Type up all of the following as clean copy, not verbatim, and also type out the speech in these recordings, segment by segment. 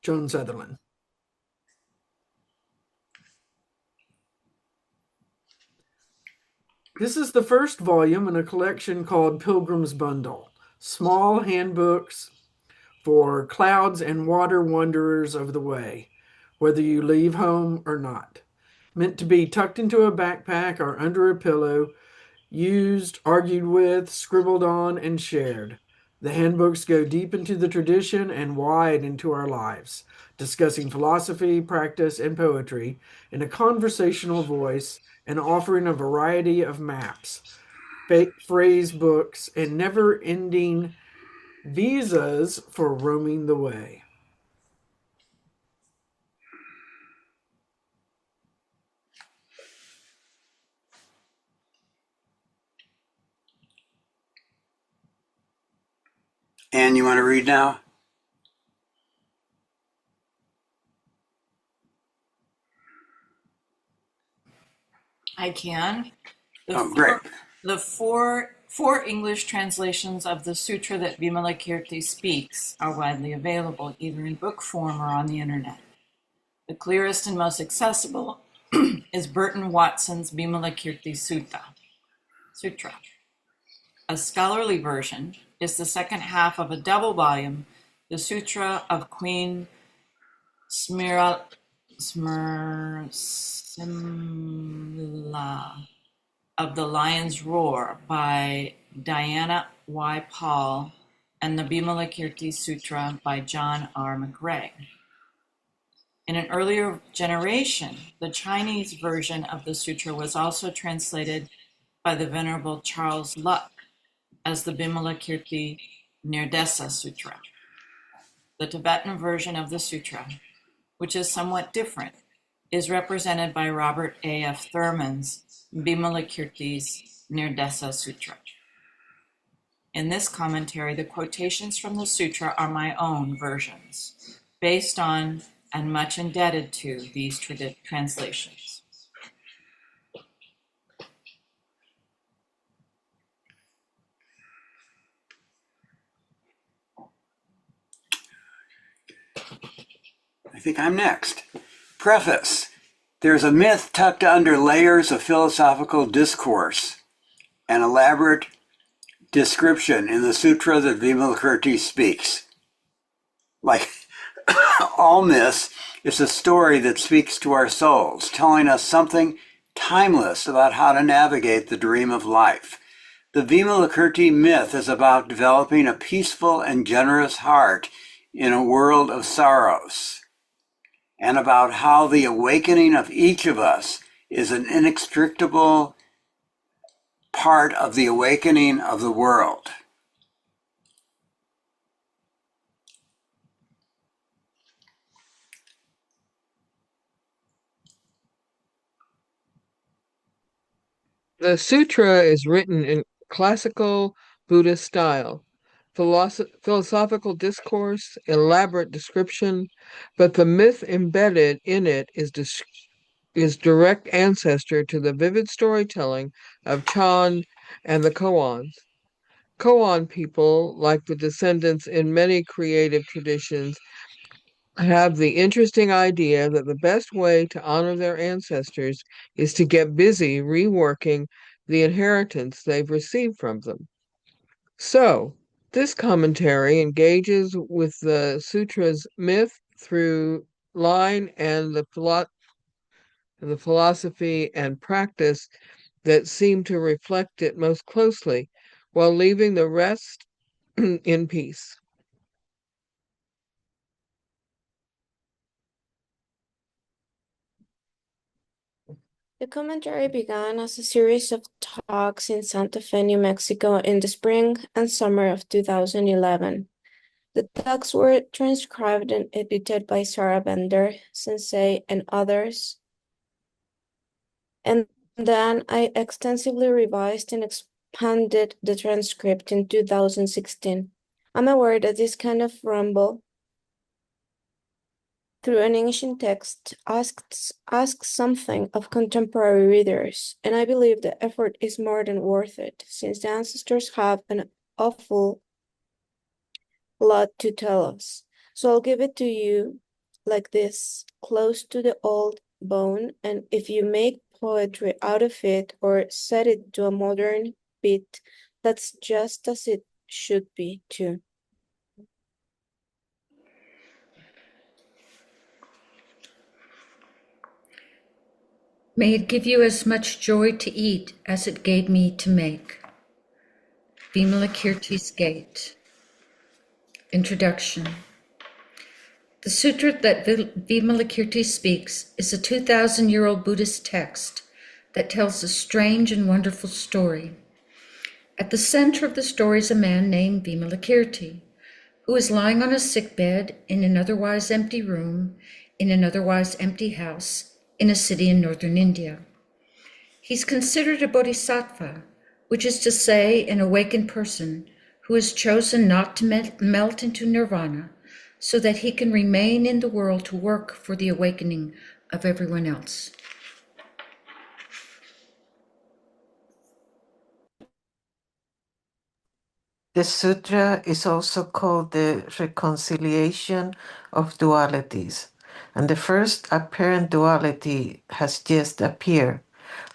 Joan Sutherland. This is the first volume in a collection called Pilgrim's Bundle, small handbooks for clouds and water wanderers of the way, whether you leave home or not. Meant to be tucked into a backpack or under a pillow, used, argued with, scribbled on, and shared. The handbooks go deep into the tradition and wide into our lives, discussing philosophy, practice, and poetry in a conversational voice and offering a variety of maps, phrase books, and never ending visas for roaming the way. Anne, you want to read now? I can. Great. The four English translations of the sutra that Vimalakirti speaks are widely available, either in book form or on the internet. The clearest and most accessible is Burton Watson's Vimalakirti Sutra. A scholarly version is the second half of a double volume, the Sutra of Queen Simla of the Lion's Roar by Diana Y. Paul and the Vimalakirti Sutra by John R. McRae. In an earlier generation, the Chinese version of the sutra was also translated by the Venerable Charles Luck as the Vimalakirti Nirdesa Sutra. The Tibetan version of the sutra, which is somewhat different, is represented by Robert A. F. Thurman's Vimalakirti's Nirdesa Sutra. In this commentary, the quotations from the sutra are my own versions, based on and much indebted to these translations. I think I'm next. Preface. There's a myth tucked under layers of philosophical discourse, an elaborate description in the sutra that Vimalakirti speaks. Like all myths, it's a story that speaks to our souls, telling us something timeless about how to navigate the dream of life. The Vimalakirti myth is about developing a peaceful and generous heart in a world of sorrows, and about how the awakening of each of us is an inextricable part of the awakening of the world. The sutra is written in classical Buddhist style, philosophical discourse, elaborate description, but the myth embedded in it is direct ancestor to the vivid storytelling of Chan and the koans. Koan people, like the descendants in many creative traditions, have the interesting idea that the best way to honor their ancestors is to get busy reworking the inheritance they've received from them. So, this commentary engages with the sutra's myth through line and the philosophy and practice that seem to reflect it most closely, while leaving the rest in peace. The commentary began as a series of talks in Santa Fe, New Mexico in the spring and summer of 2011. The talks were transcribed and edited by Sarah Bender, Sensei, and others. And then I extensively revised and expanded the transcript in 2016. I'm aware that this kind of ramble through an ancient text asks something of contemporary readers, and I believe the effort is more than worth it, since the ancestors have an awful lot to tell us. So I'll give it to you like this, close to the old bone, and if you make poetry out of it or set it to a modern beat, that's just as it should be, too. May it give you as much joy to eat as it gave me to make. Vimalakirti's Gate. Introduction. The sutra that Vimalakirti speaks is a 2,000-year-old Buddhist text that tells a strange and wonderful story. At the center of the story is a man named Vimalakirti, who is lying on a sickbed in an otherwise empty room, in an otherwise empty house, in a city in northern India. He's considered a bodhisattva, which is to say, an awakened person who has chosen not to melt into nirvana so that he can remain in the world to work for the awakening of everyone else. The sutra is also called the reconciliation of dualities, and the first apparent duality has just appeared.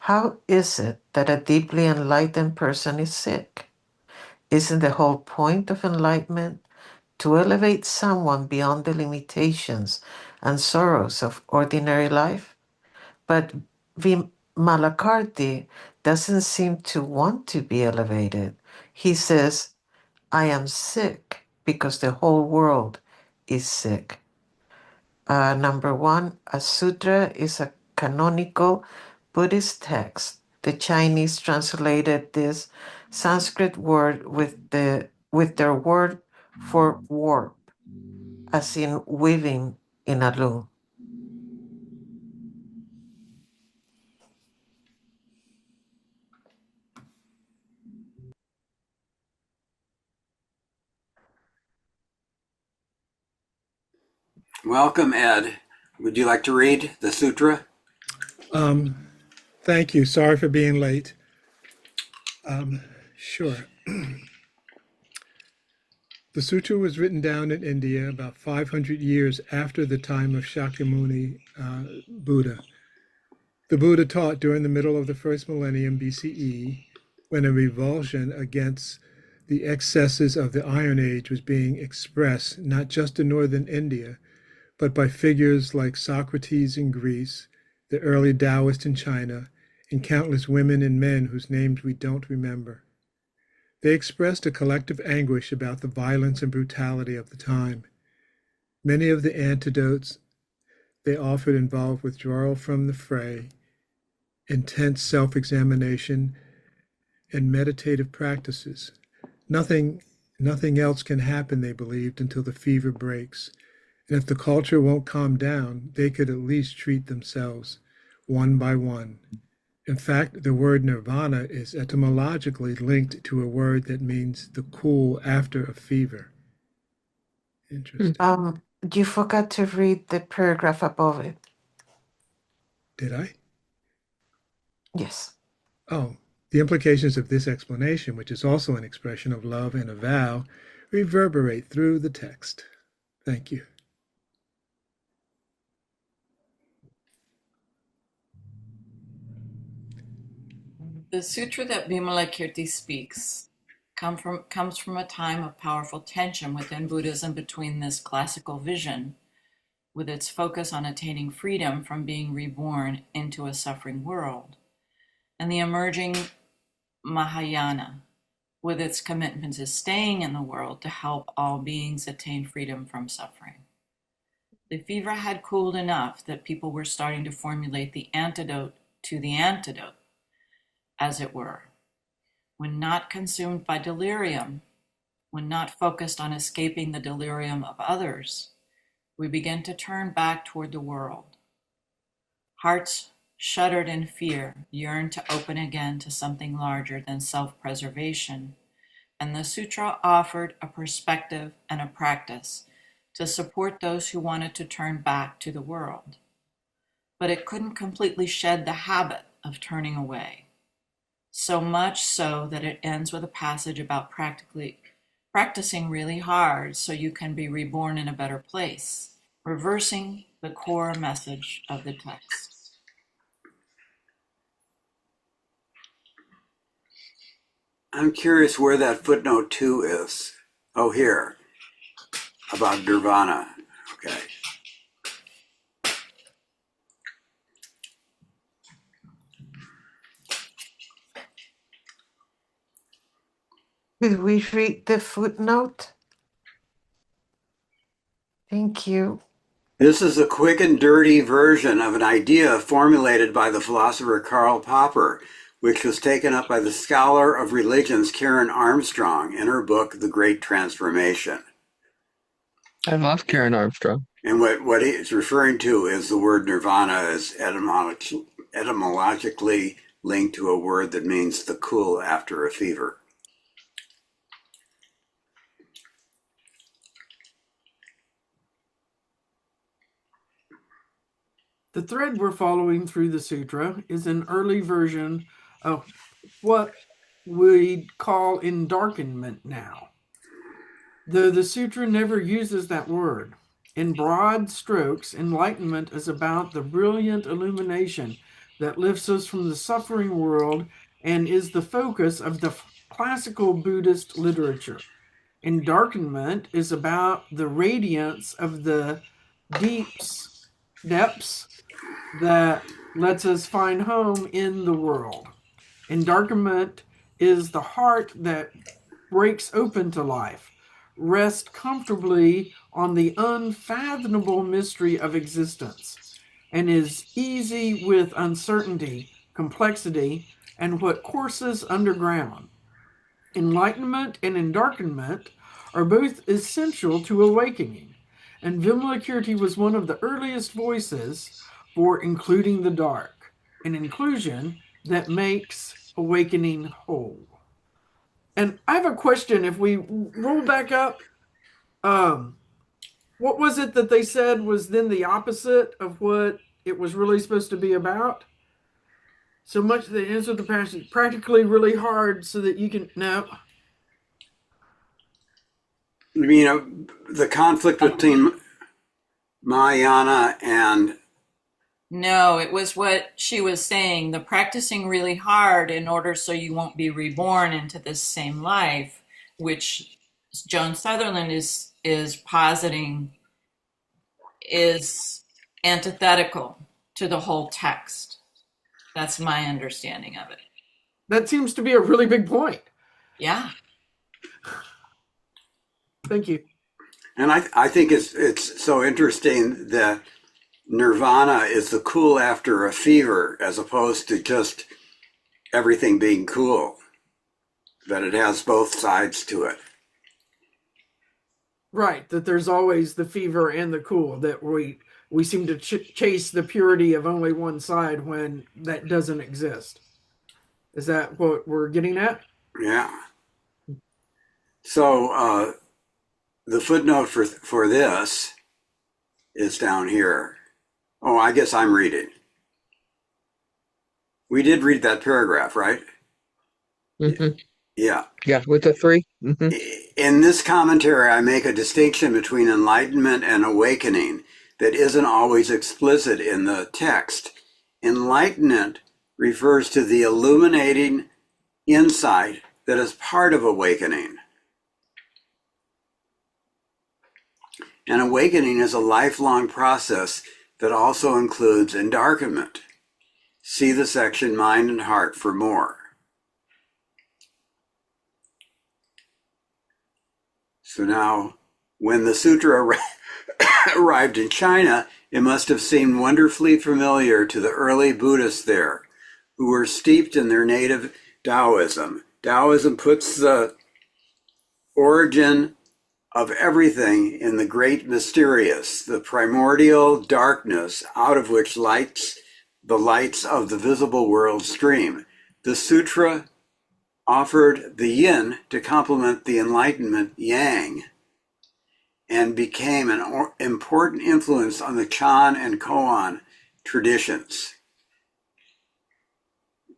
How is it that a deeply enlightened person is sick? Isn't the whole point of enlightenment to elevate someone beyond the limitations and sorrows of ordinary life? But Vimalakirti doesn't seem to want to be elevated. He says, I am sick because the whole world is sick. Number one, a sutra is a canonical Buddhist text. The Chinese translated this Sanskrit word with their word for warp, as in weaving in a loom. Welcome, Ed. Would you like to read the sutra? Thank you. Sorry for being late. Sure. The sutra was written down in India about 500 years after the time of Shakyamuni Buddha. The Buddha taught during the middle of the first millennium BCE, when a revulsion against the excesses of the Iron Age was being expressed not just in northern India, but by figures like Socrates in Greece, the early Taoists in China, and countless women and men whose names we don't remember. They expressed a collective anguish about the violence and brutality of the time. Many of the antidotes they offered involved withdrawal from the fray, intense self-examination, and meditative practices. Nothing else can happen, they believed, until the fever breaks. And if the culture won't calm down, they could at least treat themselves one by one. In fact, the word nirvana is etymologically linked to a word that means the cool after a fever. Interesting. You forgot to read the paragraph above it. Did I? Yes. Oh, the implications of this explanation, which is also an expression of love and a vow, reverberate through the text. Thank you. The sutra that Vimalakirti speaks comes from a time of powerful tension within Buddhism between this classical vision, with its focus on attaining freedom from being reborn into a suffering world, and the emerging Mahayana, with its commitment to staying in the world to help all beings attain freedom from suffering. The fever had cooled enough that people were starting to formulate the antidote to the antidote, as it were. When not consumed by delirium, when not focused on escaping the delirium of others, we begin to turn back toward the world. Hearts shuddered in fear, yearned to open again to something larger than self-preservation, and the sutra offered a perspective and a practice to support those who wanted to turn back to the world. But it couldn't completely shed the habit of turning away. So much so that it ends with a passage about practicing really hard so you can be reborn in a better place. reversing the core message of the text. I'm curious where that footnote 2 is. Oh, here, about nirvana. Okay. Could we read the footnote? Thank you. This is a quick and dirty version of an idea formulated by the philosopher Karl Popper, which was taken up by the scholar of religions Karen Armstrong in her book, The Great Transformation. I love Karen Armstrong. And what he's referring to is the word nirvana is etymologically linked to a word that means the cool after a fever. The thread we're following through the sutra is an early version of what we'd call endarkenment now, though the sutra never uses that word. In broad strokes, enlightenment is about the brilliant illumination that lifts us from the suffering world and is the focus of the classical Buddhist literature. Endarkenment is about the radiance of the depths that lets us find home in the world. Endarkenment is the heart that breaks open to life, rests comfortably on the unfathomable mystery of existence, and is easy with uncertainty, complexity, and what courses underground. Enlightenment and endarkenment are both essential to awakening, and Vimalakirti was one of the earliest voices for including the dark, an inclusion that makes awakening whole. And I have a question. If we roll back up, what was it that they said was then the opposite of what it was really supposed to be about? So much they answered the passage practically really hard so that you can no. You know, the conflict between Mahayana and No, it was what she was saying, the practicing really hard in order so you won't be reborn into this same life, which Joan Sutherland is positing is antithetical to the whole text. That's my understanding of it. That seems to be a really big point. Yeah. Thank you. And I think it's so interesting that nirvana is the cool after a fever as opposed to just everything being cool, that it has both sides to it. Right, that there's always the fever and the cool, that we seem to chase the purity of only one side when that doesn't exist. Is that what we're getting at? Yeah. So the footnote for this is down here. Oh, I guess I'm reading. We did read that paragraph, right? Mm-hmm. Yeah. Yeah, with the 3. Mm-hmm. In this commentary, I make a distinction between enlightenment and awakening that isn't always explicit in the text. Enlightenment refers to the illuminating insight that is part of awakening. And awakening is a lifelong process that also includes endarkenment. See the section Mind and Heart for more. So now, when the sutra arrived in China, it must have seemed wonderfully familiar to the early Buddhists there, who were steeped in their native Taoism. Taoism puts the origin of everything in the great mysterious, the primordial darkness out of which the lights of the visible world stream. The sutra offered the yin to complement the enlightenment yang and became an important influence on the Chan and Koan traditions.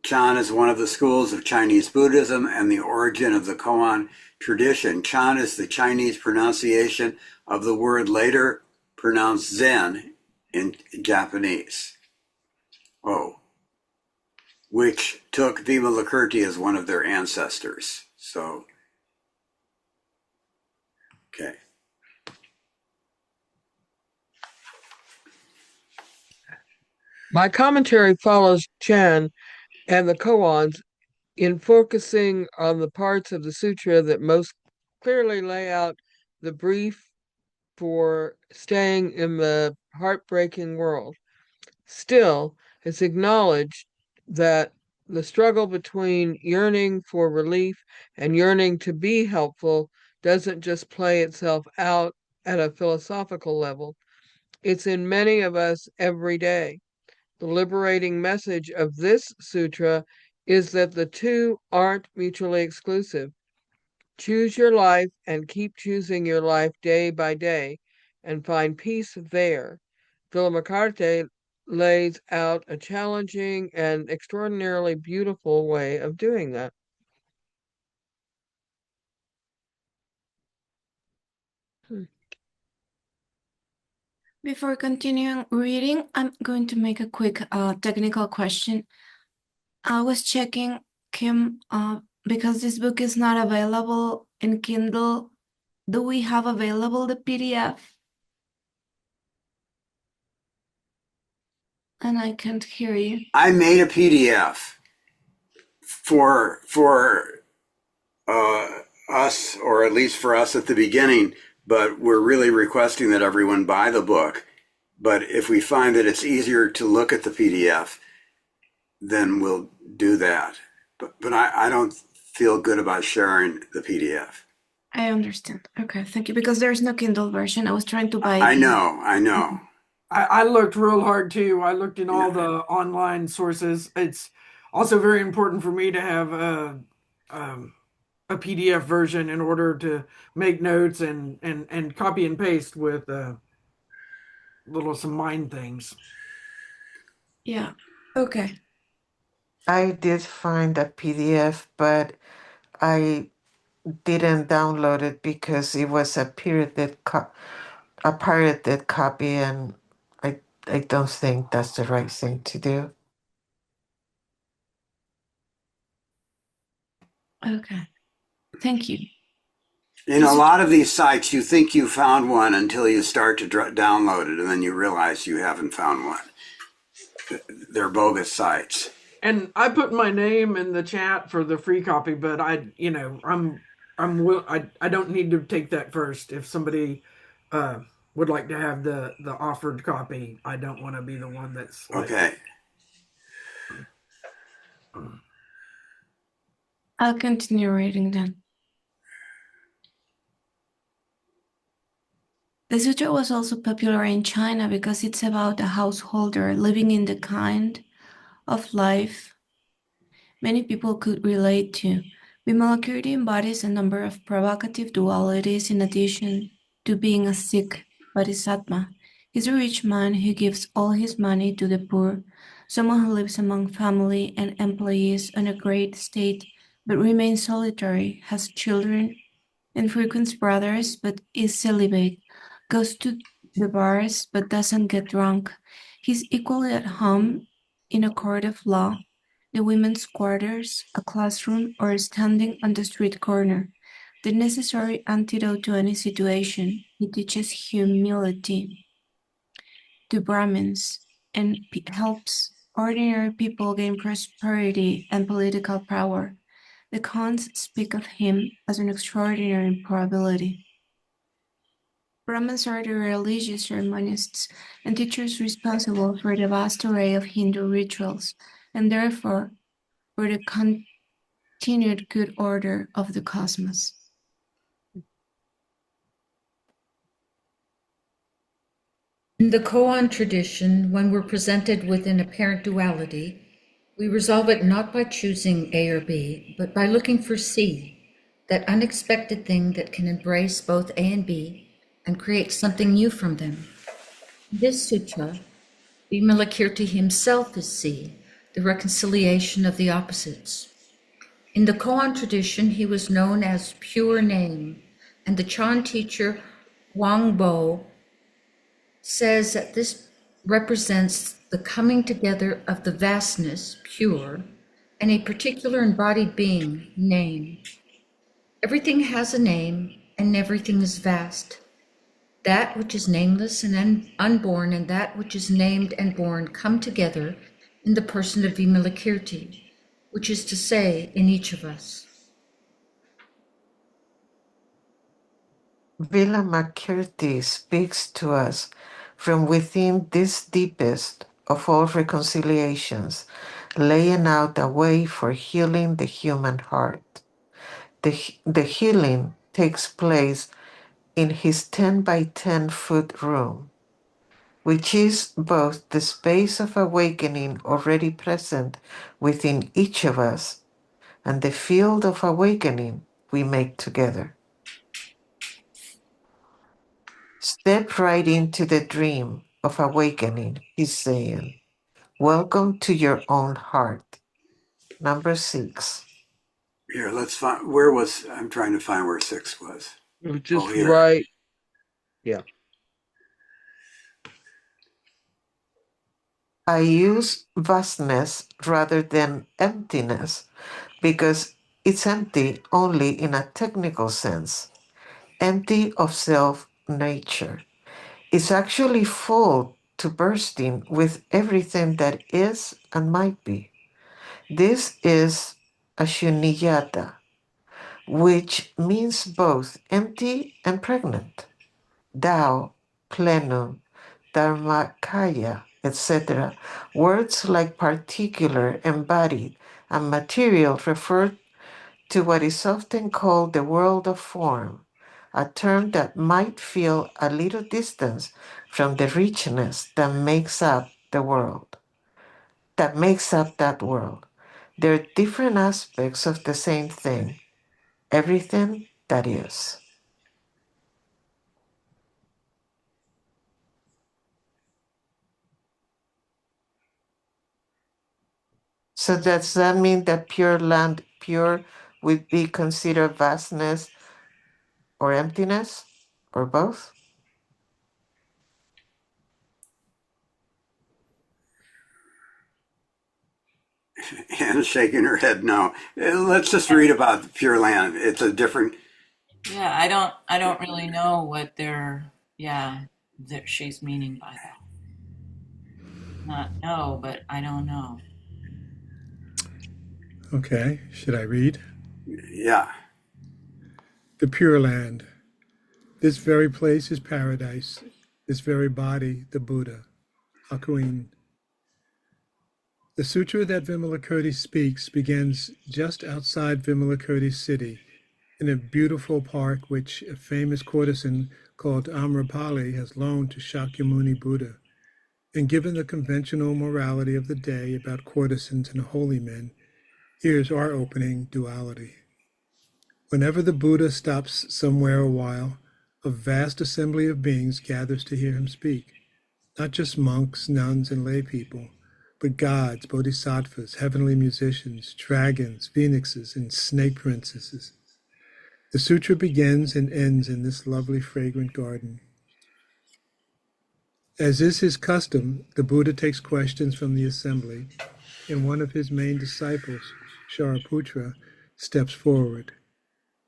Chan is one of the schools of Chinese Buddhism and the origin of the Koan tradition. Chan is the Chinese pronunciation of the word later pronounced Zen in Japanese. Oh, which took Vimalakirti as one of their ancestors. So, okay. My commentary follows Chan and the koans in focusing on the parts of the sutra that most clearly lay out the brief for staying in the heartbreaking world. Still, it's acknowledged that the struggle between yearning for relief and yearning to be helpful doesn't just play itself out at a philosophical level. It's in many of us every day. The liberating message of this sutra is that the two aren't mutually exclusive. Choose your life and keep choosing your life day by day and find peace there. Vimalakirti lays out a challenging and extraordinarily beautiful way of doing that. Before continuing reading, I'm going to make a quick technical question. I was checking, Kim, because this book is not available in Kindle. Do we have available the PDF? And I can't hear you. I made a PDF for us, or at least for us at the beginning, but we're really requesting that everyone buy the book. But if we find that it's easier to look at the PDF, then we'll do that. But I don't feel good about sharing the PDF. I understand. Okay, thank you. Because there's no Kindle version. I was trying to buy it. I know. I looked real hard too. I looked in all Yeah. the online sources. It's also very important for me to have a PDF version in order to make notes and copy and paste with little some mind things. Yeah. Okay. I did find a PDF, but I didn't download it because it was a pirated copy, and I don't think that's the right thing to do. Okay. Thank you. In a lot of these sites, you think you found one until you start to download it, and then you realize you haven't found one. They're bogus sites. And I put my name in the chat for the free copy, but I don't need to take that first. If somebody uh would like to have the offered copy, I don't want to be the one that's like, Okay. I'll continue reading then. The sutra was also popular in China because it's about a householder living in the kind of life many people could relate to. Vimalakirti embodies a number of provocative dualities in addition to being a sick bodhisattva. He's a rich man who gives all his money to the poor, someone who lives among family and employees on a great estate but remains solitary, has children and frequents brothers but is celibate, goes to the bars but doesn't get drunk. He's equally at home in a court of law, the women's quarters, a classroom, or standing on the street corner. The necessary antidote to any situation. He teaches humility to Brahmins and helps ordinary people gain prosperity and political power. The cons speak of him as an extraordinary probability. Brahmins are the religious ceremonists and teachers responsible for the vast array of Hindu rituals, and therefore for the continued good order of the cosmos. In the koan tradition, when we're presented with an apparent duality, we resolve it not by choosing A or B, but by looking for C, that unexpected thing that can embrace both A and B and create something new from them. In this sutra, Vimalakirti himself is C, the reconciliation of the opposites. In the koan tradition, he was known as Pure Name, and the Chan teacher Wang Bo says that this represents the coming together of the vastness, pure, and a particular embodied being, name. Everything has a name, and everything is vast. That which is nameless and unborn and that which is named and born come together in the person of Vimalakirti, which is to say, in each of us. Vimalakirti speaks to us from within this deepest of all reconciliations, laying out a way for healing the human heart. The healing takes place in his 10 by 10 foot room, which is both the space of awakening already present within each of us and the field of awakening we make together. Step right into the dream of awakening, he's saying. Welcome to your own heart. Number 6. Here, let's find, where was, I'm trying to find where 6 was. It was Oh, just here. right. Yeah. I use vastness rather than emptiness because it's empty only in a technical sense, empty of self nature. It's actually full to bursting with everything that is and might be. This is a shunyata, which means both empty and pregnant. Tao, plenum, dharmakaya, etc. Words like particular, embodied, and material refer to what is often called the world of form, a term that might feel a little distance from the richness that makes up the world, that makes up that world. They're different aspects of the same thing, everything that is. So does that mean that pure land, pure would be considered vastness or emptiness or both? Anna's shaking her head no. Let's just read about Pure Land. It's a different, Yeah, I don't really know what that she's meaning by that. Not no, but I don't know. Okay, should I read? yeah. The Pure Land. This very place is paradise. This very body, the Buddha. Hakuin. The sutra that Vimalakirti speaks begins just outside Vimalakirti city, in a beautiful park which a famous courtesan called Amrapali has loaned to Shakyamuni Buddha. And given the conventional morality of the day about courtesans and holy men, here's our opening duality. Whenever the Buddha stops somewhere a while, a vast assembly of beings gathers to hear him speak. Not just monks, nuns, and lay people, but gods, bodhisattvas, heavenly musicians, dragons, phoenixes, and snake princesses. The sutra begins and ends in this lovely fragrant garden. As is his custom, the Buddha takes questions from the assembly, and one of his main disciples, Shariputra, steps forward.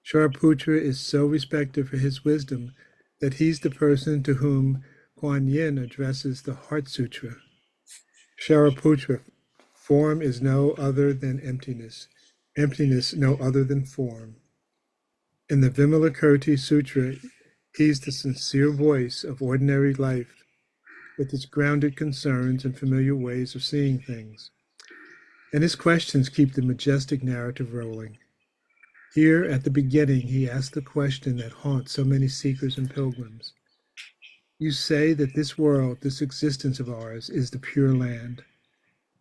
Shariputra is so respected for his wisdom that he's the person to whom Kuan Yin addresses the Heart Sutra. Shariputra, form is no other than emptiness, emptiness no other than form. In the Vimalakirti Sutra, he's the sincere voice of ordinary life with its grounded concerns and familiar ways of seeing things. And his questions keep the majestic narrative rolling. Here at the beginning, he asks the question that haunts so many seekers and pilgrims. You say that this world, this existence of ours, is the Pure Land,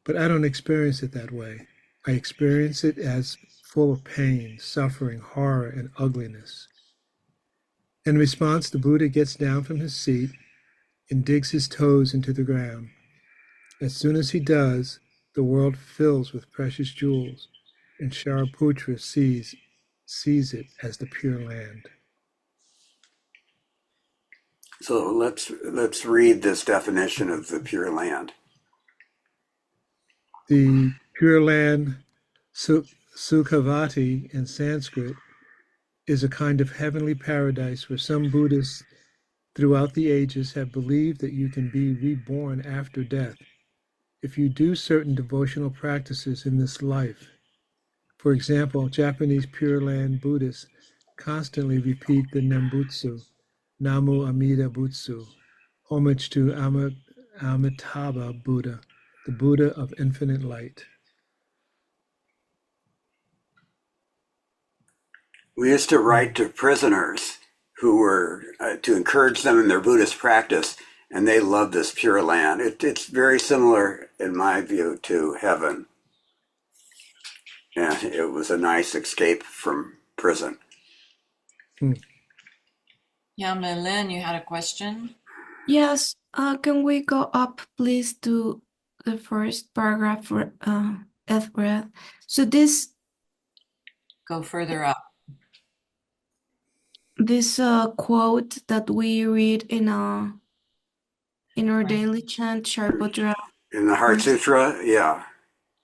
but I don't experience it that way. I experience it as full of pain, suffering, horror, and ugliness. In response, the Buddha gets down from his seat and digs his toes into the ground. As soon as he does, the world fills with precious jewels, and Shariputra sees it as the Pure Land. So let's read this definition of the Pure Land. The Pure Land, Sukhavati in Sanskrit, is a kind of heavenly paradise where some Buddhists throughout the ages have believed that you can be reborn after death if you do certain devotional practices in this life. For example, Japanese Pure Land Buddhists constantly repeat the Nembutsu, Namu Amida Butsu, homage to Amitabha Buddha, the Buddha of infinite light. We used to write to prisoners who were to encourage them in their Buddhist practice, and they love this Pure Land. It's very similar, in my view, to heaven. And it was a nice escape from prison. Yeah, Melin, you had a question? Yes, can we go up, please, to the first paragraph for Edward? So Go further up. this quote that we read in our Right. daily chant, Shariputra. In the Heart Sutra, yeah.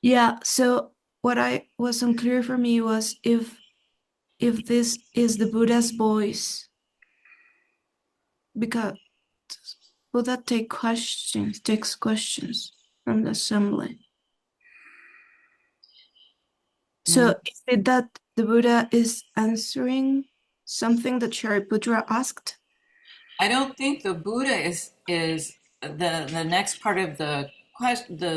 Yeah, so what I was unclear for me was if this is the Buddha's voice, because Buddha takes questions from the assembly. So is it that the Buddha is answering something that Shariputra asked? I don't think the Buddha is the next part of the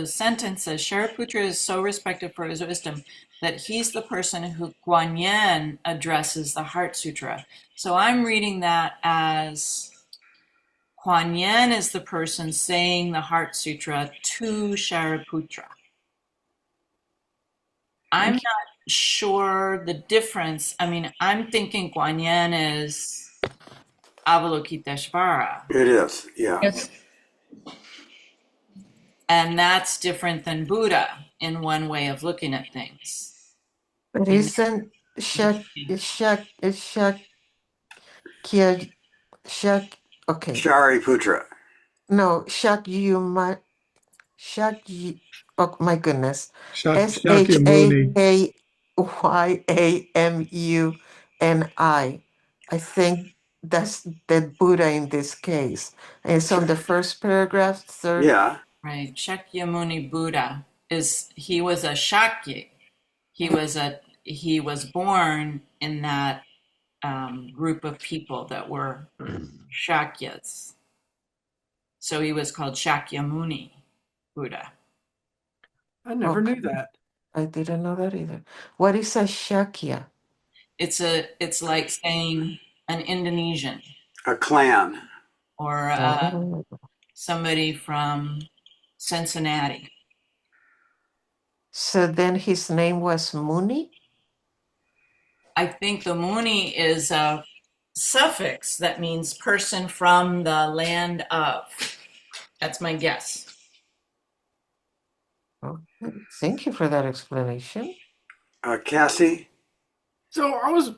sentence says Shariputra is so respected for his wisdom that he's the person who Guan Yin addresses the Heart Sutra. So I'm reading that as Guan Yin is the person saying the Heart Sutra to Shariputra. I'm not sure the difference. I mean, I'm thinking Guan Yin is Avalokiteshvara. It is, yeah. Yes. And that's different than Buddha in one way of looking at things. But isn't Shakya, okay. Shariputra. No, oh my goodness. Shakyamuni. Shakyamuni. I think that's the Buddha in this case. And it's on the first paragraph, third. Yeah. Right. Shakyamuni Buddha he was a Shakya. He was born in that group of people that were Shakyas. So he was called Shakyamuni Buddha. I never knew that. I didn't know that either. What is a Shakya? It's like saying an Indonesian A clan. or somebody from Cincinnati. So then his name was Muni? I think the Muni is a suffix that means person from the land of. That's my guess. Okay. Thank you for that explanation. Cassie? So I was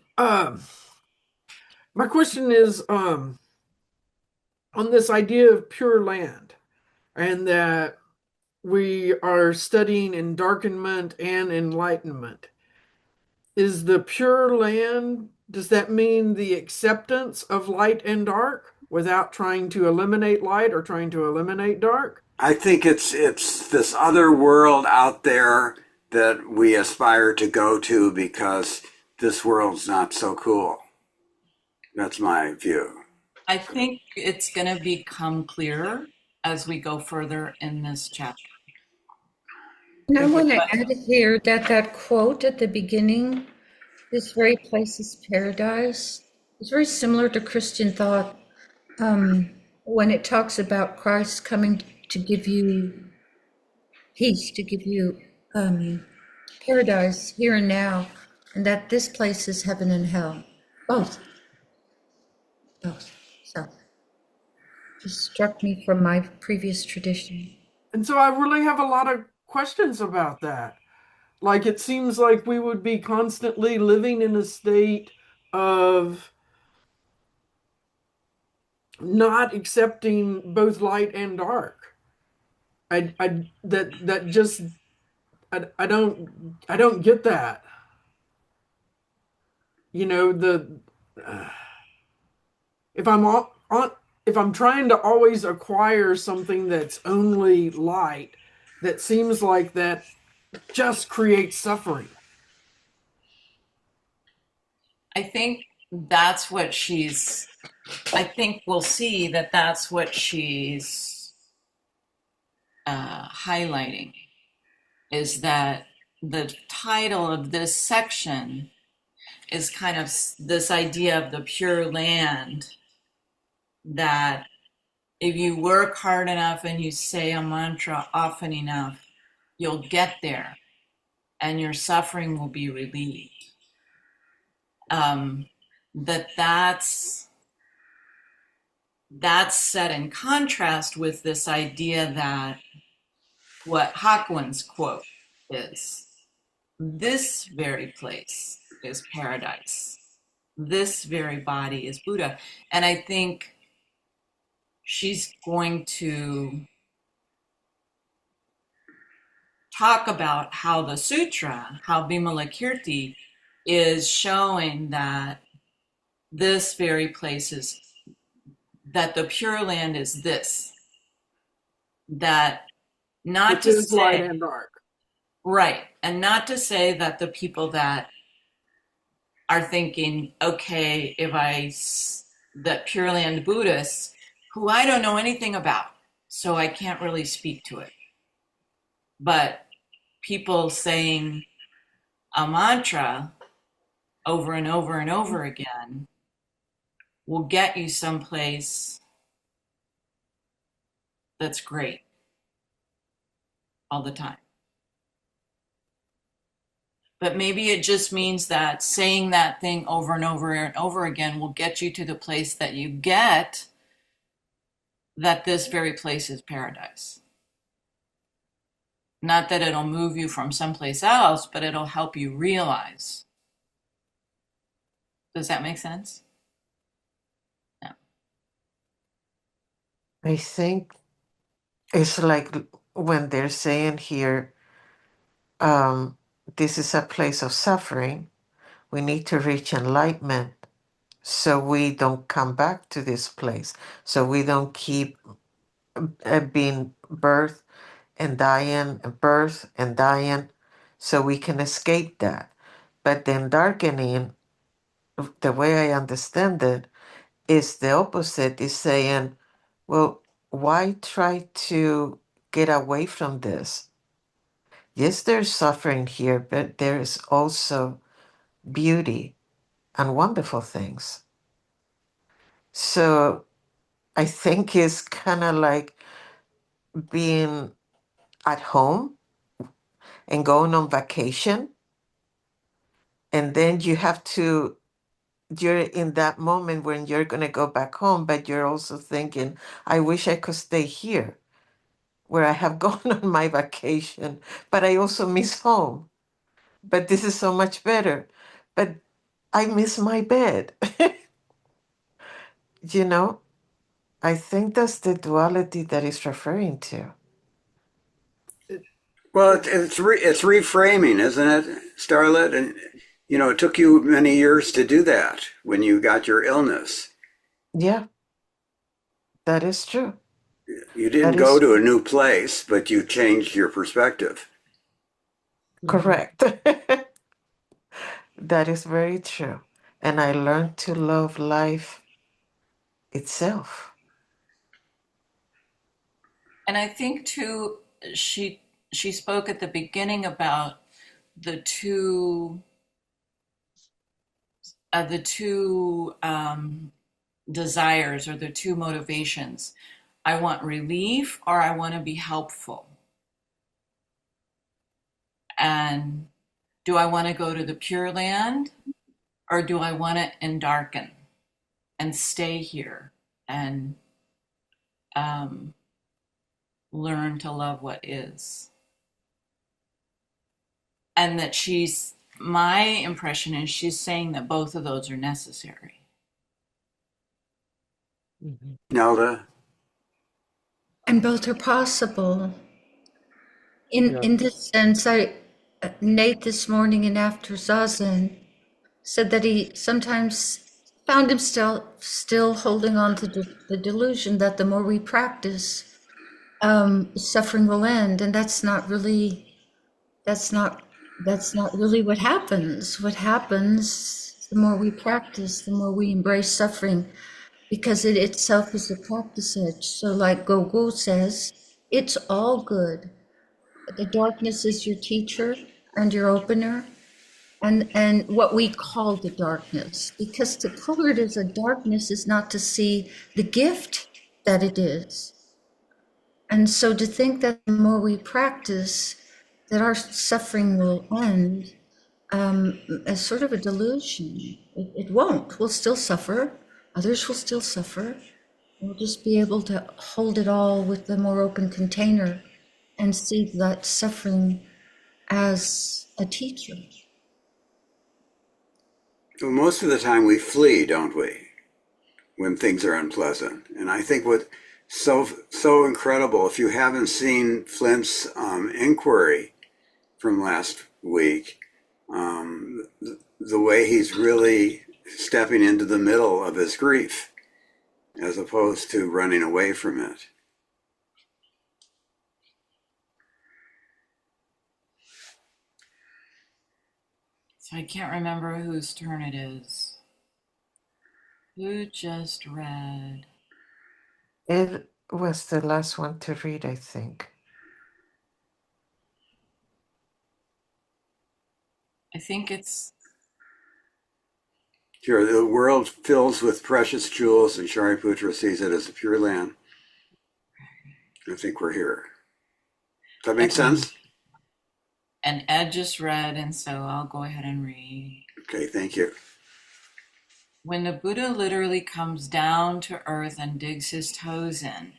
my question is on this idea of pure land and that we are studying endarkenment and enlightenment. Is the pure land, does that mean the acceptance of light and dark without trying to eliminate light or trying to eliminate dark? I think it's this other world out there that we aspire to go to because this world's not so cool. That's my view. I think it's going to become clearer as we go further in this chapter. And I want to add here that quote at the beginning, this very place is paradise, is very similar to Christian thought when it talks about Christ coming to give you peace, to give you paradise here and now, and that this place is heaven and hell, both. So just struck me from my previous tradition. And so I really have a lot of questions about that. Like it seems like we would be constantly living in a state of not accepting both light and dark. That just I don't get that. You know, the if I'm on if I'm trying to always acquire something that's only light, that seems like that just creates suffering. I think that's what she's, I think we'll see that that's what she's highlighting, is that the title of this section is kind of this idea of the pure land, that if you work hard enough and you say a mantra often enough, you'll get there and your suffering will be relieved. Um, that's set in contrast with this idea that what Hakuin's quote is, this very place is paradise. This very body is Buddha. And I think she's going to talk about how the sutra, how Vimalakirti is showing that this very place is, that the Pure Land is this, that not Which to is light say, and dark. right, and not to say that the people that are thinking, okay, that Pure Land Buddhists, who I don't know anything about, so I can't really speak to it, but people saying a mantra over and over and over again will get you someplace that's great all the time. But maybe it just means that saying that thing over and over and over again will get you to the place that you get, that this very place is paradise. Not that it'll move you from someplace else, but it'll help you realize. Does that make sense? No. I think it's like when they're saying here, um, this is a place of suffering. We need to reach enlightenment so we don't come back to this place. So we don't keep being birth and dying, and birth and dying, so we can escape that. But then darkening, the way I understand it, is the opposite, is saying, well, why try to get away from this? Yes, there's suffering here, but there is also beauty and wonderful things. So I think it's kind of like being at home and going on vacation. And then you're in that moment when you're going to go back home, but you're also thinking, I wish I could stay here where I have gone on my vacation, but I also miss home. But this is so much better. But I miss my bed. you know, I think that's the duality that it's referring to. It, Well, it, it's reframing, isn't it, Starlet? And it took you many years to do that when you got your illness. Yeah, that is true. You That didn't go is to a new place, but you changed your perspective. mhm. correct. That is very true. And I learned to love life itself. And I think too, she she spoke at the beginning about the two desires, or the two motivations. I want relief, or I want to be helpful. And do I want to go to the Pure Land, or do I want to endarken and stay here and um, learn to love what is? And that my impression is she's saying that both of those are necessary. Nelda? And both are possible. Yeah. In this sense, Nate this morning and after Zazen said that he sometimes found himself still holding on to the delusion that the more we practice, suffering will end, and that's not that's not really what happens. What happens, the more we practice, the more we embrace suffering, because it itself is a practice edge. So like Gogu says, it's all good. The darkness is your teacher and your opener, and what we call the darkness, because to color it as a darkness is not to see the gift that it is. And so to think that the more we practice, that our suffering will end, as sort of a delusion. It won't. We'll still suffer. Others will still suffer. We'll just be able to hold it all with the more open container and see that suffering as a teacher. Well, most of the time we flee, don't we, when things are unpleasant? And I think what so incredible, if you haven't seen Flint's inquiry from last week, the way he's really stepping into the middle of his grief as opposed to running away from it. So I can't remember whose turn it is. Who just read? It was the last one to read, I think. I think it's Here, the world fills with precious jewels, and Shariputra sees it as a pure land. I think we're here. Does that make sense? and Ed just read, and so I'll go ahead and read. Okay, thank you. When the Buddha literally comes down to earth and digs his toes in,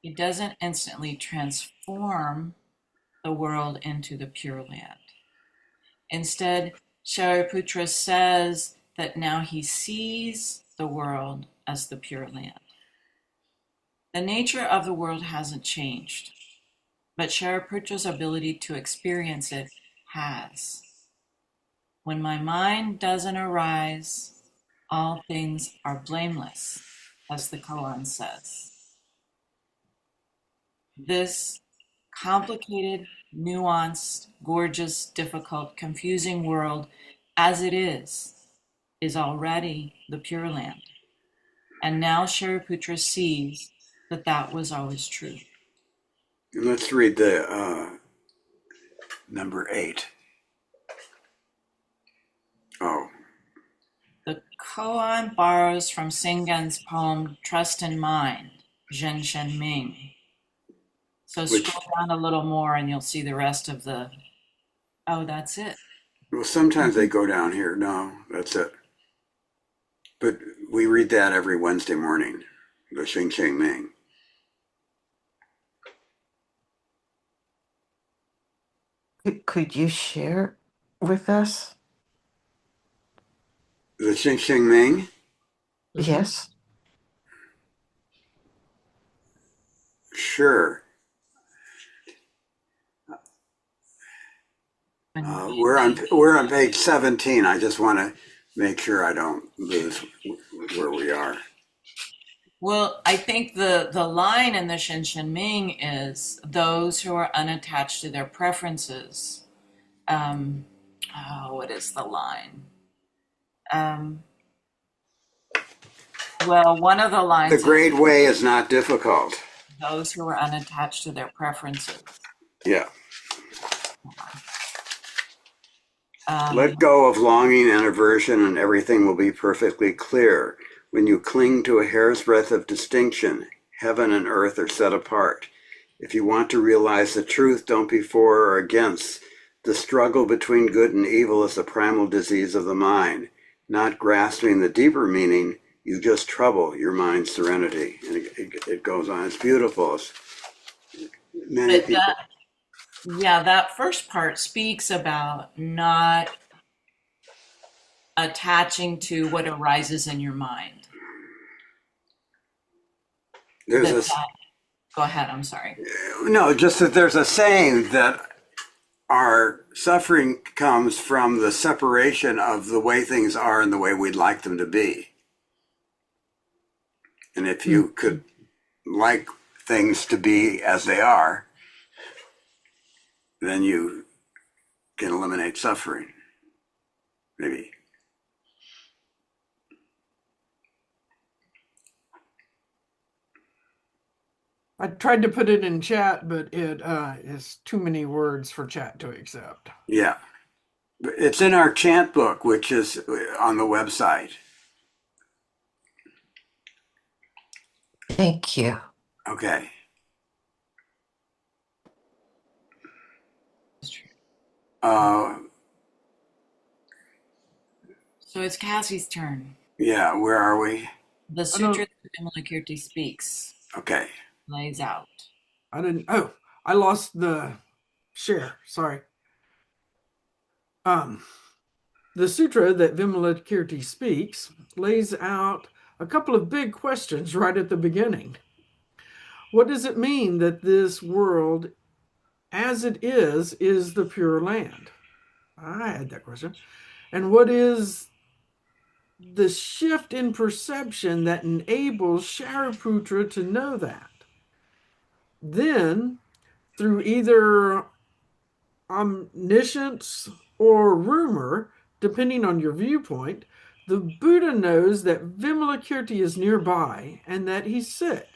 he doesn't instantly transform the world into the Pure Land. Instead, Shariputra says that now he sees the world as the Pure Land. The nature of the world hasn't changed, but Shariputra's ability to experience it has. When my mind doesn't arise, all things are blameless, as the koan says. This complicated, nuanced, gorgeous, difficult, confusing world, as it is already the Pure Land. And now Shariputra sees that that was always true. And let's read the number 8. Oh. The koan borrows from Singen's poem Trust in Mind, Zhen Shen Ming. So scroll down a little more and you'll see the rest of the, oh, that's it. Well, sometimes they go down here. No, that's it. But we read that every Wednesday morning, the Xing Xing Ming. Could you share with us? The Xing Xing Ming? Yes. Sure. We're on page 17. I just want to make sure I don't lose where we are. Well, I think the line in the Shen Shen Ming is those who are unattached to their preferences. What is the line? Well, one of the lines. The great way is not difficult. Those who are unattached to their preferences. Yeah. Let go of longing and aversion, and everything will be perfectly clear. When you cling to a hair's breadth of distinction, heaven and earth are set apart. If you want to realize the truth, don't be for or against. The struggle between good and evil is a primal disease of the mind. Not grasping the deeper meaning, you just trouble your mind's serenity. And it goes on. It's beautiful. Many people. That first part speaks about not attaching to what arises in your mind. There's a Go ahead, I'm sorry. no, just that there's a saying that our suffering comes from the separation of the way things are and the way we'd like them to be. And if you could like things to be as they are, then you can eliminate suffering. Maybe. I tried to put it in chat, but it is too many words for chat to accept. Yeah. It's in our chant book, which is on the website. Thank you. Okay. So it's Cassie's turn. Yeah, where are we? The sutra that Vimalakirti speaks Okay. lays out. I lost the share. Sorry. The sutra that Vimalakirti speaks lays out a couple of big questions right at the beginning. What does it mean that this world, as it is the pure land? I had that question. And what is the shift in perception that enables Shariputra to know that? Then, through either omniscience or rumor, depending on your viewpoint, the Buddha knows that Vimalakirti is nearby and that he's sick.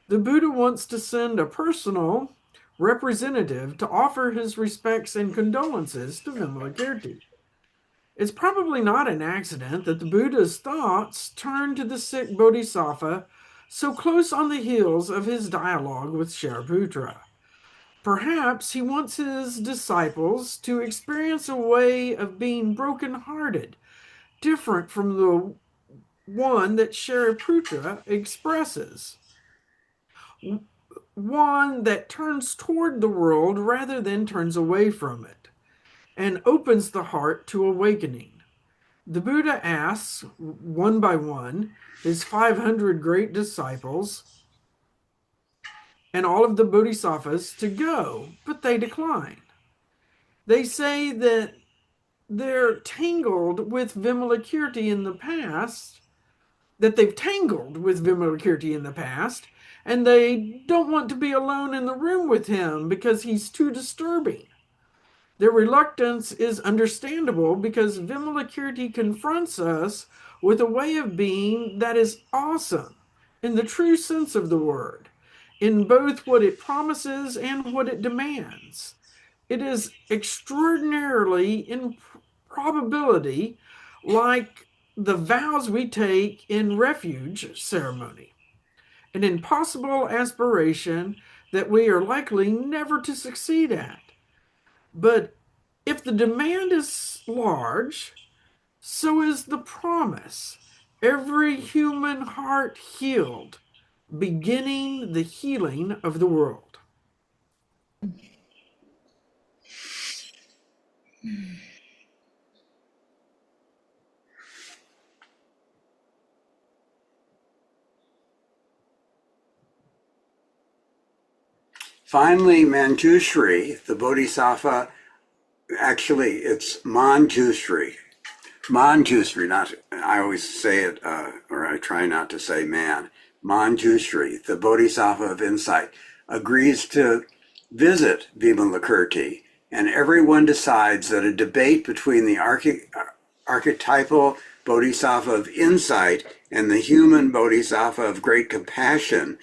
The Buddha wants to send a personal representative to offer his respects and condolences to Vimalakirti. It's probably not an accident that the Buddha's thoughts turn to the sick Bodhisattva so close on the heels of his dialogue with Shariputra. Perhaps he wants his disciples to experience a way of being broken-hearted, different from the one that Shariputra expresses. One that turns toward the world rather than turns away from it, and opens the heart to awakening. The Buddha asks, one by one, his 500 great disciples and all of the bodhisattvas to go, but they decline. They say that they're tangled with Vimalakirti in the past, that they've tangled with Vimalakirti in the past, and they don't want to be alone in the room with him because he's too disturbing. Their reluctance is understandable because Vimalakirti confronts us with a way of being that is awesome in the true sense of the word, in both what it promises and what it demands. It is extraordinarily in probability like the vows we take in refuge ceremony, an impossible aspiration that we are likely never to succeed at. But if the demand is large, so is the promise. Every human heart healed, beginning the healing of the world. Finally, Manjushri, the Bodhisattva, actually it's Manjushri. Manjushri, not, I always say it, or I try not to say man. Manjushri, the Bodhisattva of insight, agrees to visit Vimalakirti, and everyone decides that a debate between the archetypal Bodhisattva of insight and the human Bodhisattva of great compassion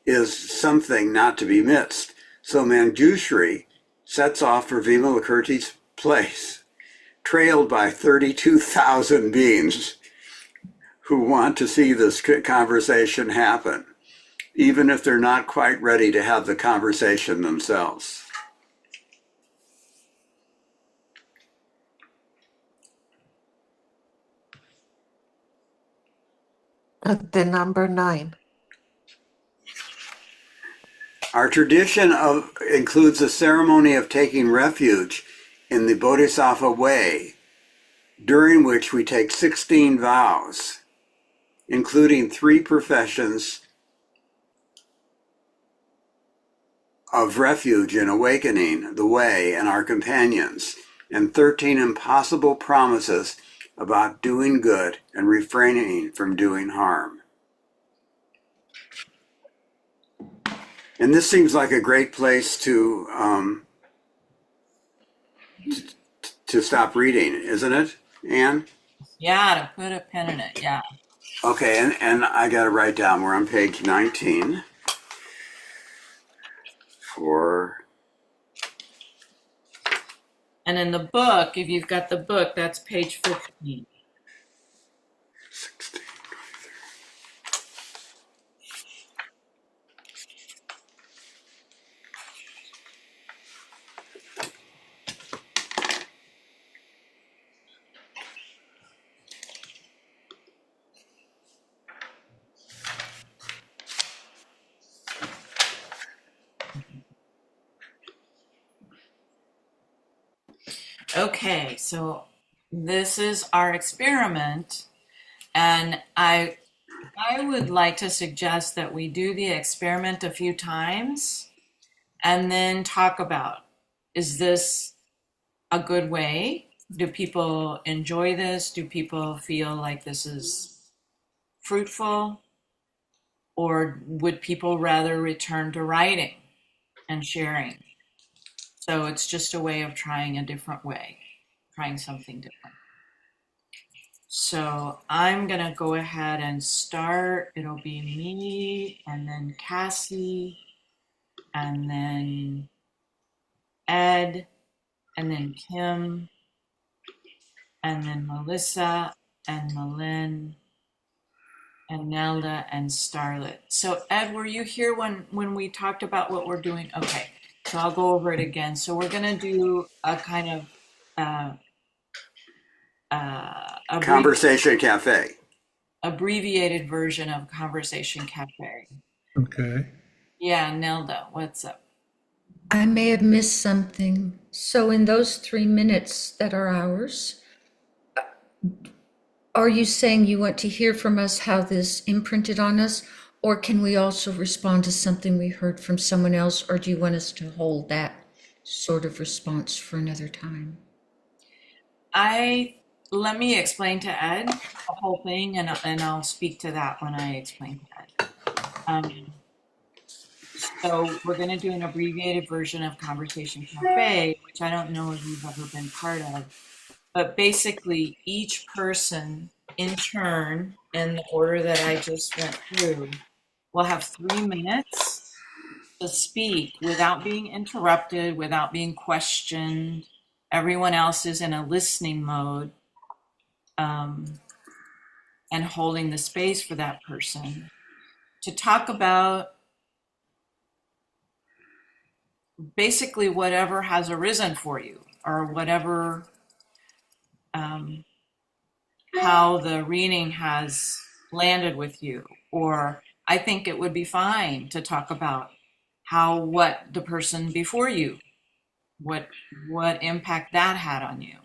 is something not to be missed. So Manjushri sets off for Vimalakirti's place, trailed by 32,000 beings who want to see this conversation happen, even if they're not quite ready to have the conversation themselves. The number 9. Our tradition includes a ceremony of taking refuge in the Bodhisattva way, during which we take 16 vows, including 3 professions of refuge and awakening, the way, and our companions, and 13 impossible promises about doing good and refraining from doing harm. And this seems like a great place to stop reading, isn't it, Anne? Yeah, to put a pin in it. Yeah. Okay, and I got to write down, we're on page 19 for... And in the book, if you've got the book, that's page 15. 16. Okay, so this is our experiment, and I would like to suggest that we do the experiment a few times and then talk about, is this a good way? Do people enjoy this? Do people feel like this is fruitful? Or would people rather return to writing and sharing? So it's just a way of trying a different way, trying something different. So I'm going to go ahead and start. It'll be me, and then Cassie, and then Ed, and then Kim, and then Melissa, and Malin, and Nelda, and Starlet. So Ed, were you here when we talked about what we're doing? Okay, so I'll go over it again. So we're going to do a kind of Conversation Cafe. abbreviated version of Conversation Cafe. Okay. Yeah, Nelda, what's up? I may have missed something. So, in those 3 minutes that are ours, are you saying you want to hear from us how this imprinted on us? Or can we also respond to something we heard from someone else? Or do you want us to hold that sort of response for another time? Let me explain to Ed the whole thing, and I'll speak to that when I explain to Ed. So we're going to do an abbreviated version of Conversation Cafe, which I don't know if you've ever been part of. But basically, each person in turn, in the order that I just went through, will have 3 minutes to speak without being interrupted, without being questioned. Everyone else is in a listening mode, and holding the space for that person to talk about basically whatever has arisen for you, or whatever, how the reading has landed with you. Or I think it would be fine to talk about what the person before you, what impact that had on you,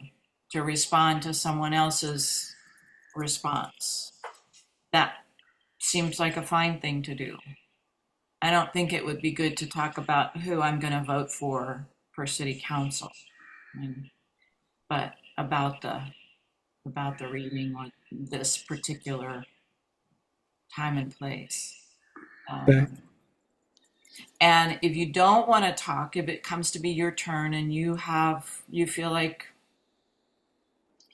to respond to someone else's response. That seems like a fine thing to do. I don't think it would be good to talk about who I'm going to vote for city council, but about the reading or this particular time and place. Okay. And if you don't want to talk, if it comes to be your turn and you feel like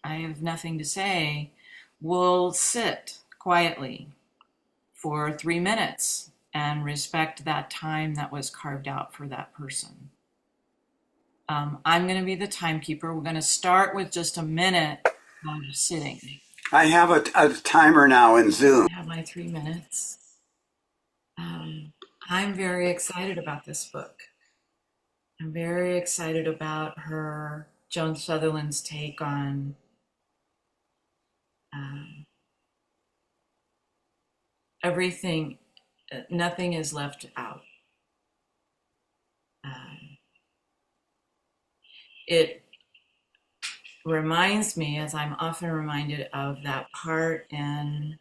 I have nothing to say, we'll sit quietly for 3 minutes and respect that time that was carved out for that person. I'm going to be the timekeeper. We're going to start with just a minute of sitting. I have a timer now in Zoom. I have my 3 minutes. I'm very excited about this book. I'm very excited about Joan Sutherland's take on everything. Nothing is left out. It reminds me, as I'm often reminded of, that part in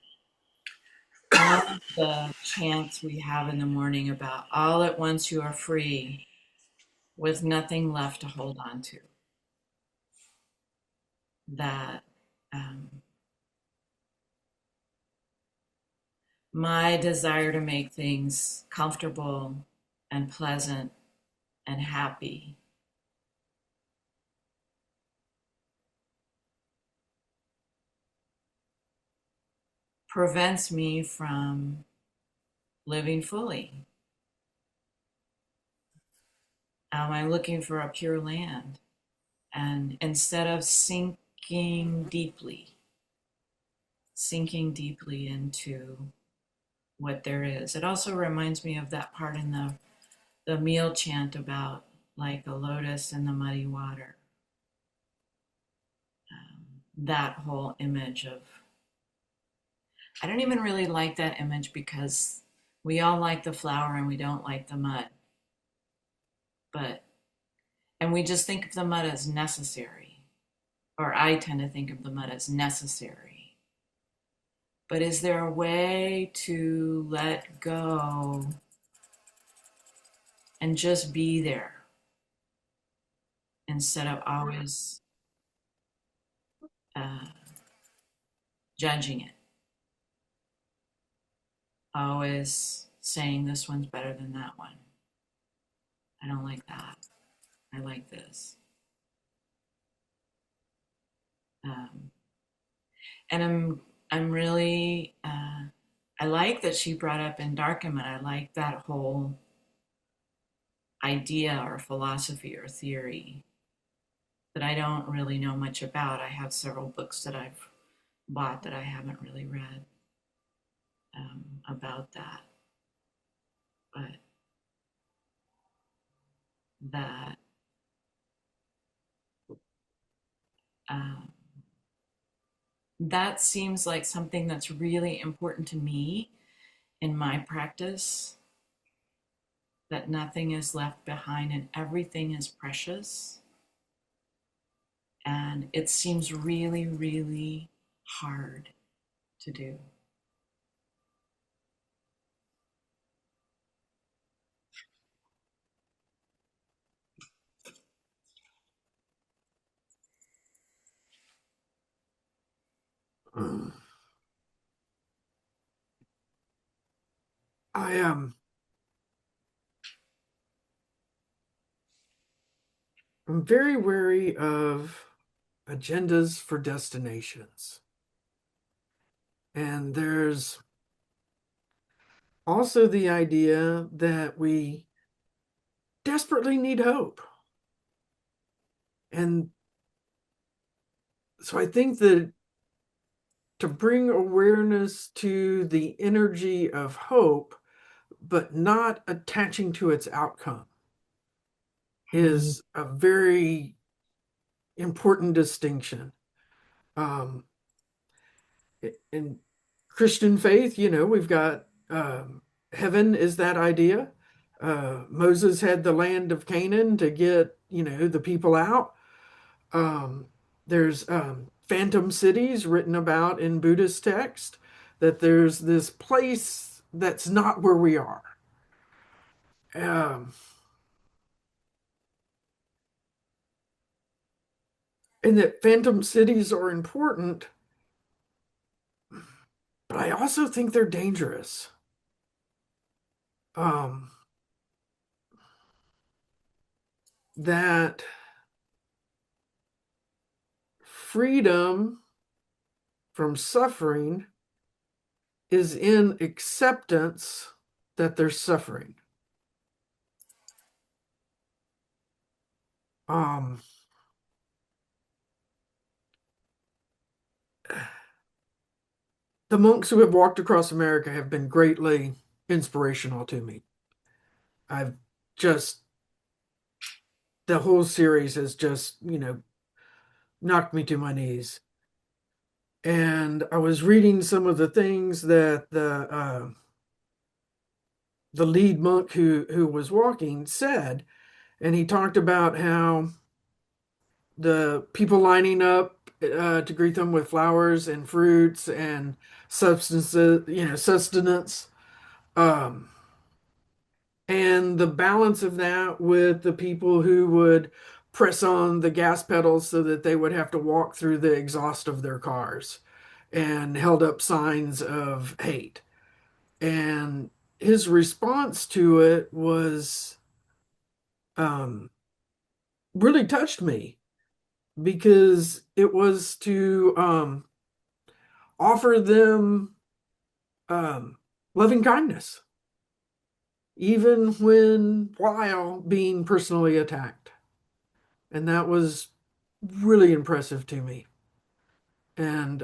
love the chants we have in the morning about all at once you are free with nothing left to hold on to. That my desire to make things comfortable and pleasant and happy prevents me from living fully. I'm looking for a pure land. And instead of sinking deeply into what there is, it also reminds me of that part in the meal chant about like a lotus in the muddy water. That whole image of, I don't even really like that image because we all like the flower and we don't like the mud. But, and we just think of the mud as necessary, or I tend to think of the mud as necessary. But is there a way to let go and just be there instead of always uh, judging it, always saying this one's better than that one? I don't like that. I like this. Um, and I'm really I like that she brought up endarkenment. I like that whole idea or philosophy or theory that I don't really know much about. I have several books that I've bought that I haven't really read about that, but that um, that seems like something that's really important to me in my practice, that nothing is left behind and everything is precious. And it seems really, really hard to do. I am I'm very wary of agendas for destinations. And there's also the idea that we desperately need hope. And so I think that to bring awareness to the energy of hope, but not attaching to its outcome, is a very important distinction. Um, in Christian faith, we've got heaven is that idea. Moses had the land of Canaan to get, the people out. Um, there's phantom cities written about in Buddhist text, that there's this place that's not where we are. Um, and that phantom cities are important, but I also think they're dangerous. Um, that freedom from suffering is in acceptance that there's suffering. Um, the monks who have walked across America have been greatly inspirational to me. I've just, the whole series has just, knocked me to my knees. And I was reading some of the things that the lead monk who was walking said, and he talked about how the people lining up to greet them with flowers and fruits and substances, sustenance. Um, and the balance of that with the people who would press on the gas pedals so that they would have to walk through the exhaust of their cars and held up signs of hate. And his response to it was um, really touched me because it was to offer them um, loving kindness, even when while being personally attacked. And that was really impressive to me. And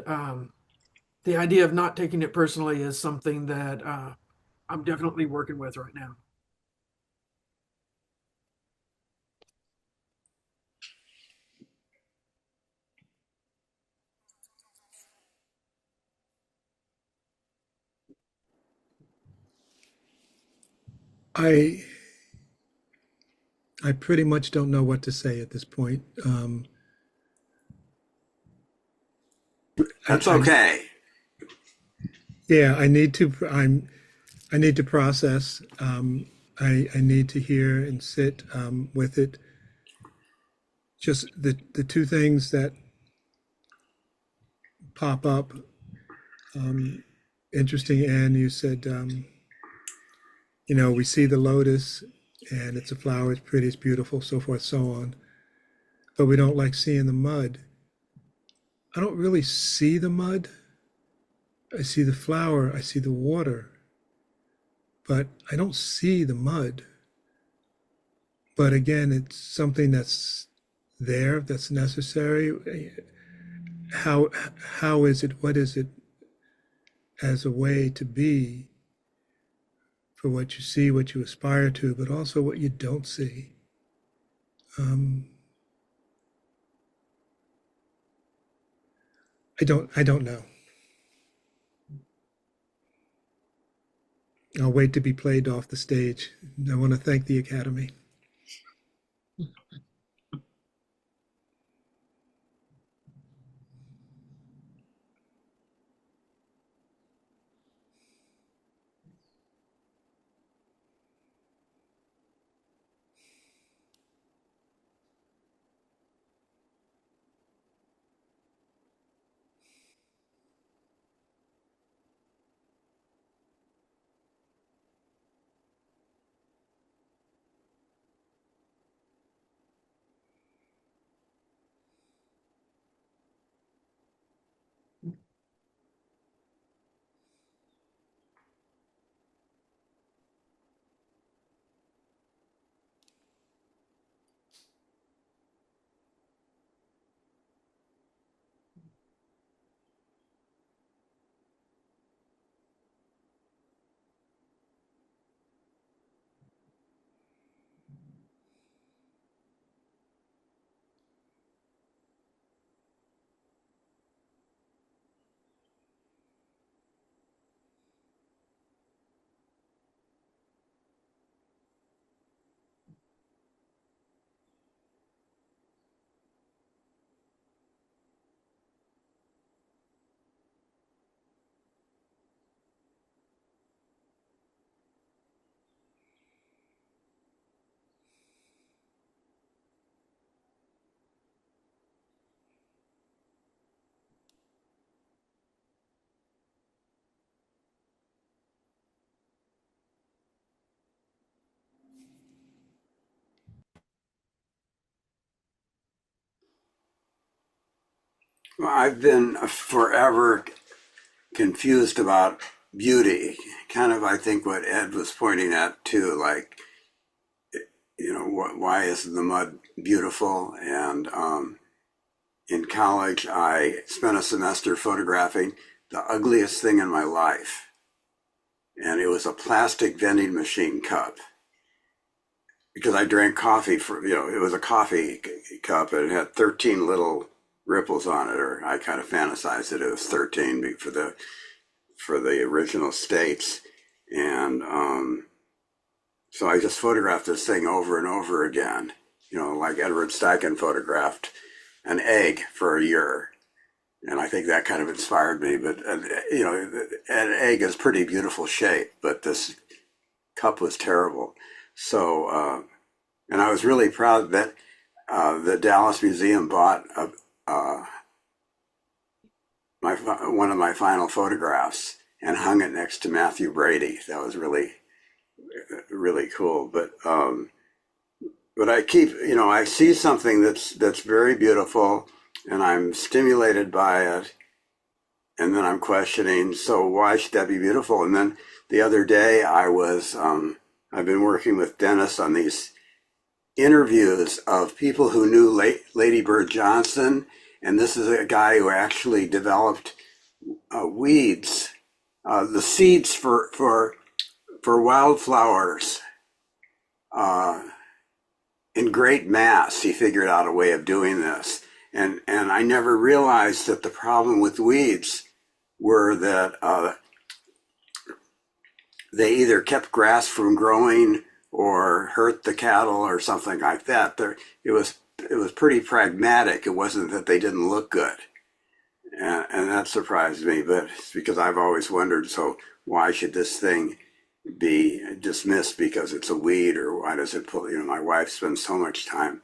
the idea of not taking it personally is something that I'm definitely working with right now. I I pretty much don't know what to say at this point. That's I okay. yeah, I need to process. I need to hear and sit with it. Just the two things that pop up. Interesting, Anne. You said we see the lotus, and it's a flower. It's pretty. It's beautiful. So forth, so on. But we don't like seeing the mud. I don't really see the mud. I see the flower. I see the water. But I don't see the mud. But again, it's something that's there, that's necessary. How how is it? What is it as a way to be for what you see, what you aspire to, but also what you don't see? Um, I don't know. I'll wait to be played off the stage. I want to thank the Academy. Well, I've been forever confused about beauty. Kind of, I think what Ed was pointing at too, like, why is the mud beautiful? And in college, I spent a semester photographing the ugliest thing in my life. And it was a plastic vending machine cup because I drank coffee it was a coffee cup and it had 13 little ripples on it, or I kind of fantasized that it was 13 for the original states. And so I just photographed this thing over and over again, like Edward Steichen photographed an egg for a year. And I think that kind of inspired me. But, an egg is pretty beautiful shape, but this cup was terrible. So, and I was really proud that the Dallas Museum bought one of my final photographs and hung it next to Matthew Brady. That was really, really cool. But I keep, I see something that's very beautiful, and I'm stimulated by it, and then I'm questioning, so why should that be beautiful? And then the other day, I've been working with Dennis on these interviews of people who knew Lady Bird Johnson, and this is a guy who actually developed weeds, the seeds for wildflowers uh, in great mass. He figured out a way of doing this, and I never realized that the problem with weeds were that they either kept grass from growing or hurt the cattle or something like that. It was pretty pragmatic. It wasn't that they didn't look good, and that surprised me. But it's because I've always wondered. So why should this thing be dismissed because it's a weed, or why does it pull? My wife spends so much time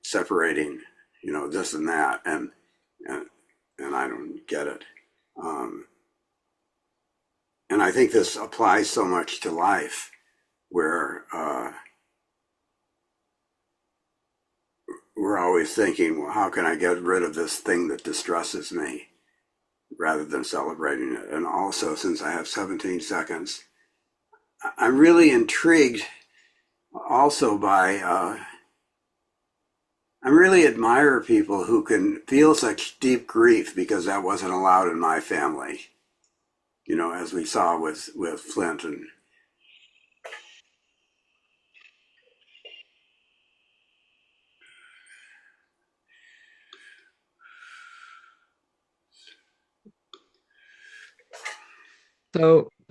separating, this and that, and and I don't get it. Um, and I think this applies so much to life, where we're always thinking, well, how can I get rid of this thing that distresses me, rather than celebrating it? And also, since I have 17 seconds, I'm really intrigued also by, I really admire people who can feel such deep grief, because that wasn't allowed in my family, as we saw with Flint. And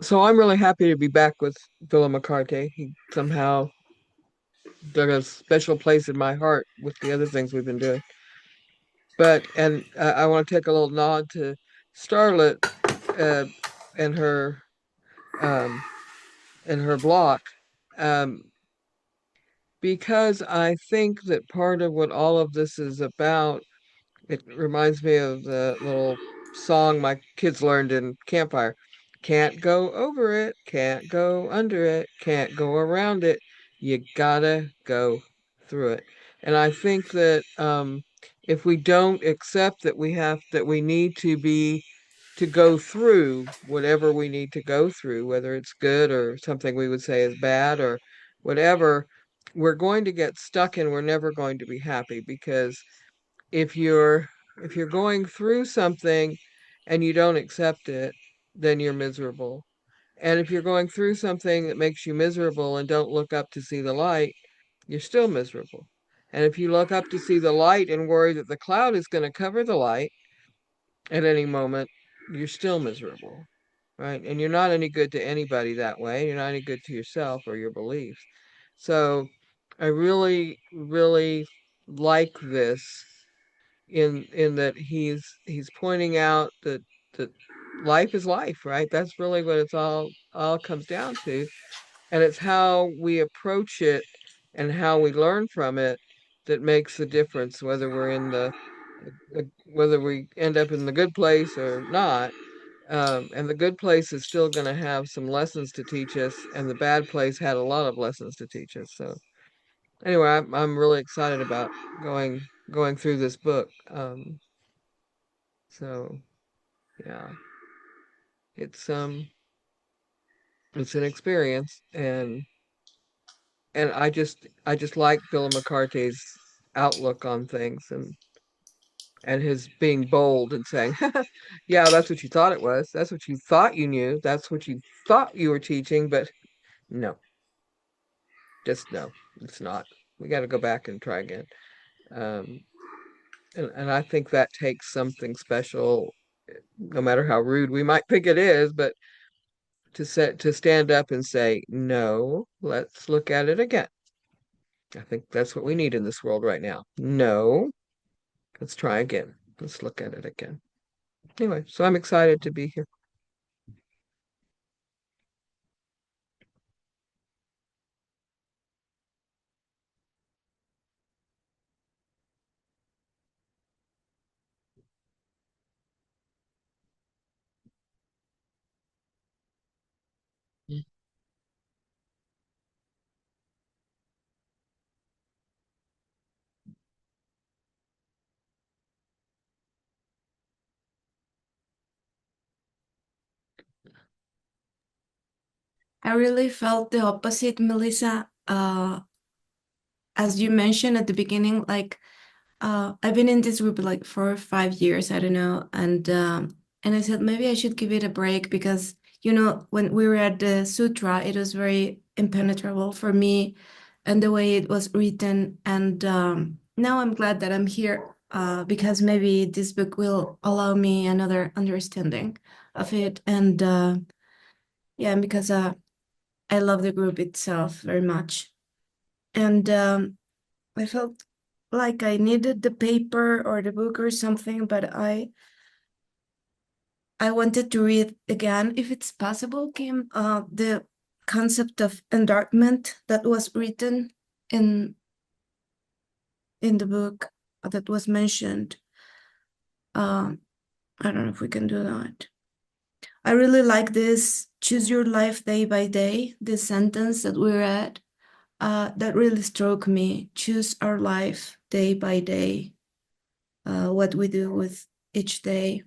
So I'm really happy to be back with Vimalakirti. He somehow dug a special place in my heart with the other things we've been doing. I want to take a little nod to Starlet uh, and her um, and her block, um, because I think that part of what all of this is about, it reminds me of the little song my kids learned in Campfire. Can't go over it, can't go under it, can't go around it. You gotta go through it. And I think that if we don't accept that we need to go through whatever we need to go through, whether it's good or something we would say is bad or whatever, we're going to get stuck and we're never going to be happy, because if you're if you're going through something and you don't accept it, then you're miserable. And if you're going through something that makes you miserable and don't look up to see the light, you're still miserable. And if you look up to see the light and worry that the cloud is going to cover the light at any moment, you're still miserable, right? And you're not any good to anybody that way. You're not any good to yourself or your beliefs. So I really, really like this in that he's pointing out that life is life, right? That's really what it's all comes down to. And it's how we approach it and how we learn from it that makes the difference, whether we're in whether we end up in the good place or not. And the good place is still going to have some lessons to teach us, and the bad place had a lot of lessons to teach us. So anyway, I'm really excited about going through this book. So yeah, it's um it's an experience, and I just like Bill McCarthy's outlook on things, and his being bold and saying, yeah, that's what you thought it was. That's what you thought you knew. That's what you thought you were teaching, but no, just no, it's not. We got to go back and try again. Um, and I think that takes something special, no matter how rude we might think it is, but to stand up and say, no, let's look at it again. I think that's what we need in this world right now. No, Let's try again. Let's look at it again. Anyway, so I'm excited to be here. I really felt the opposite, Melissa. As you mentioned at the beginning, like I've been in this group like 4 or 5 years, I don't know, and I said maybe I should give it a break because when we were at the sutra, it was very impenetrable for me, and the way it was written, and now I'm glad that I'm here because maybe this book will allow me another understanding of it, and yeah, because I love the group itself very much, and I felt like I needed the paper or the book or something, but I wanted to read again, if it's possible, Kim, the concept of endarkment that was written in the book that was mentioned. I don't know if we can do that. I really like this choose your life day by day, this sentence that we read. That really struck me. Choose our life day by day, what we do with each day.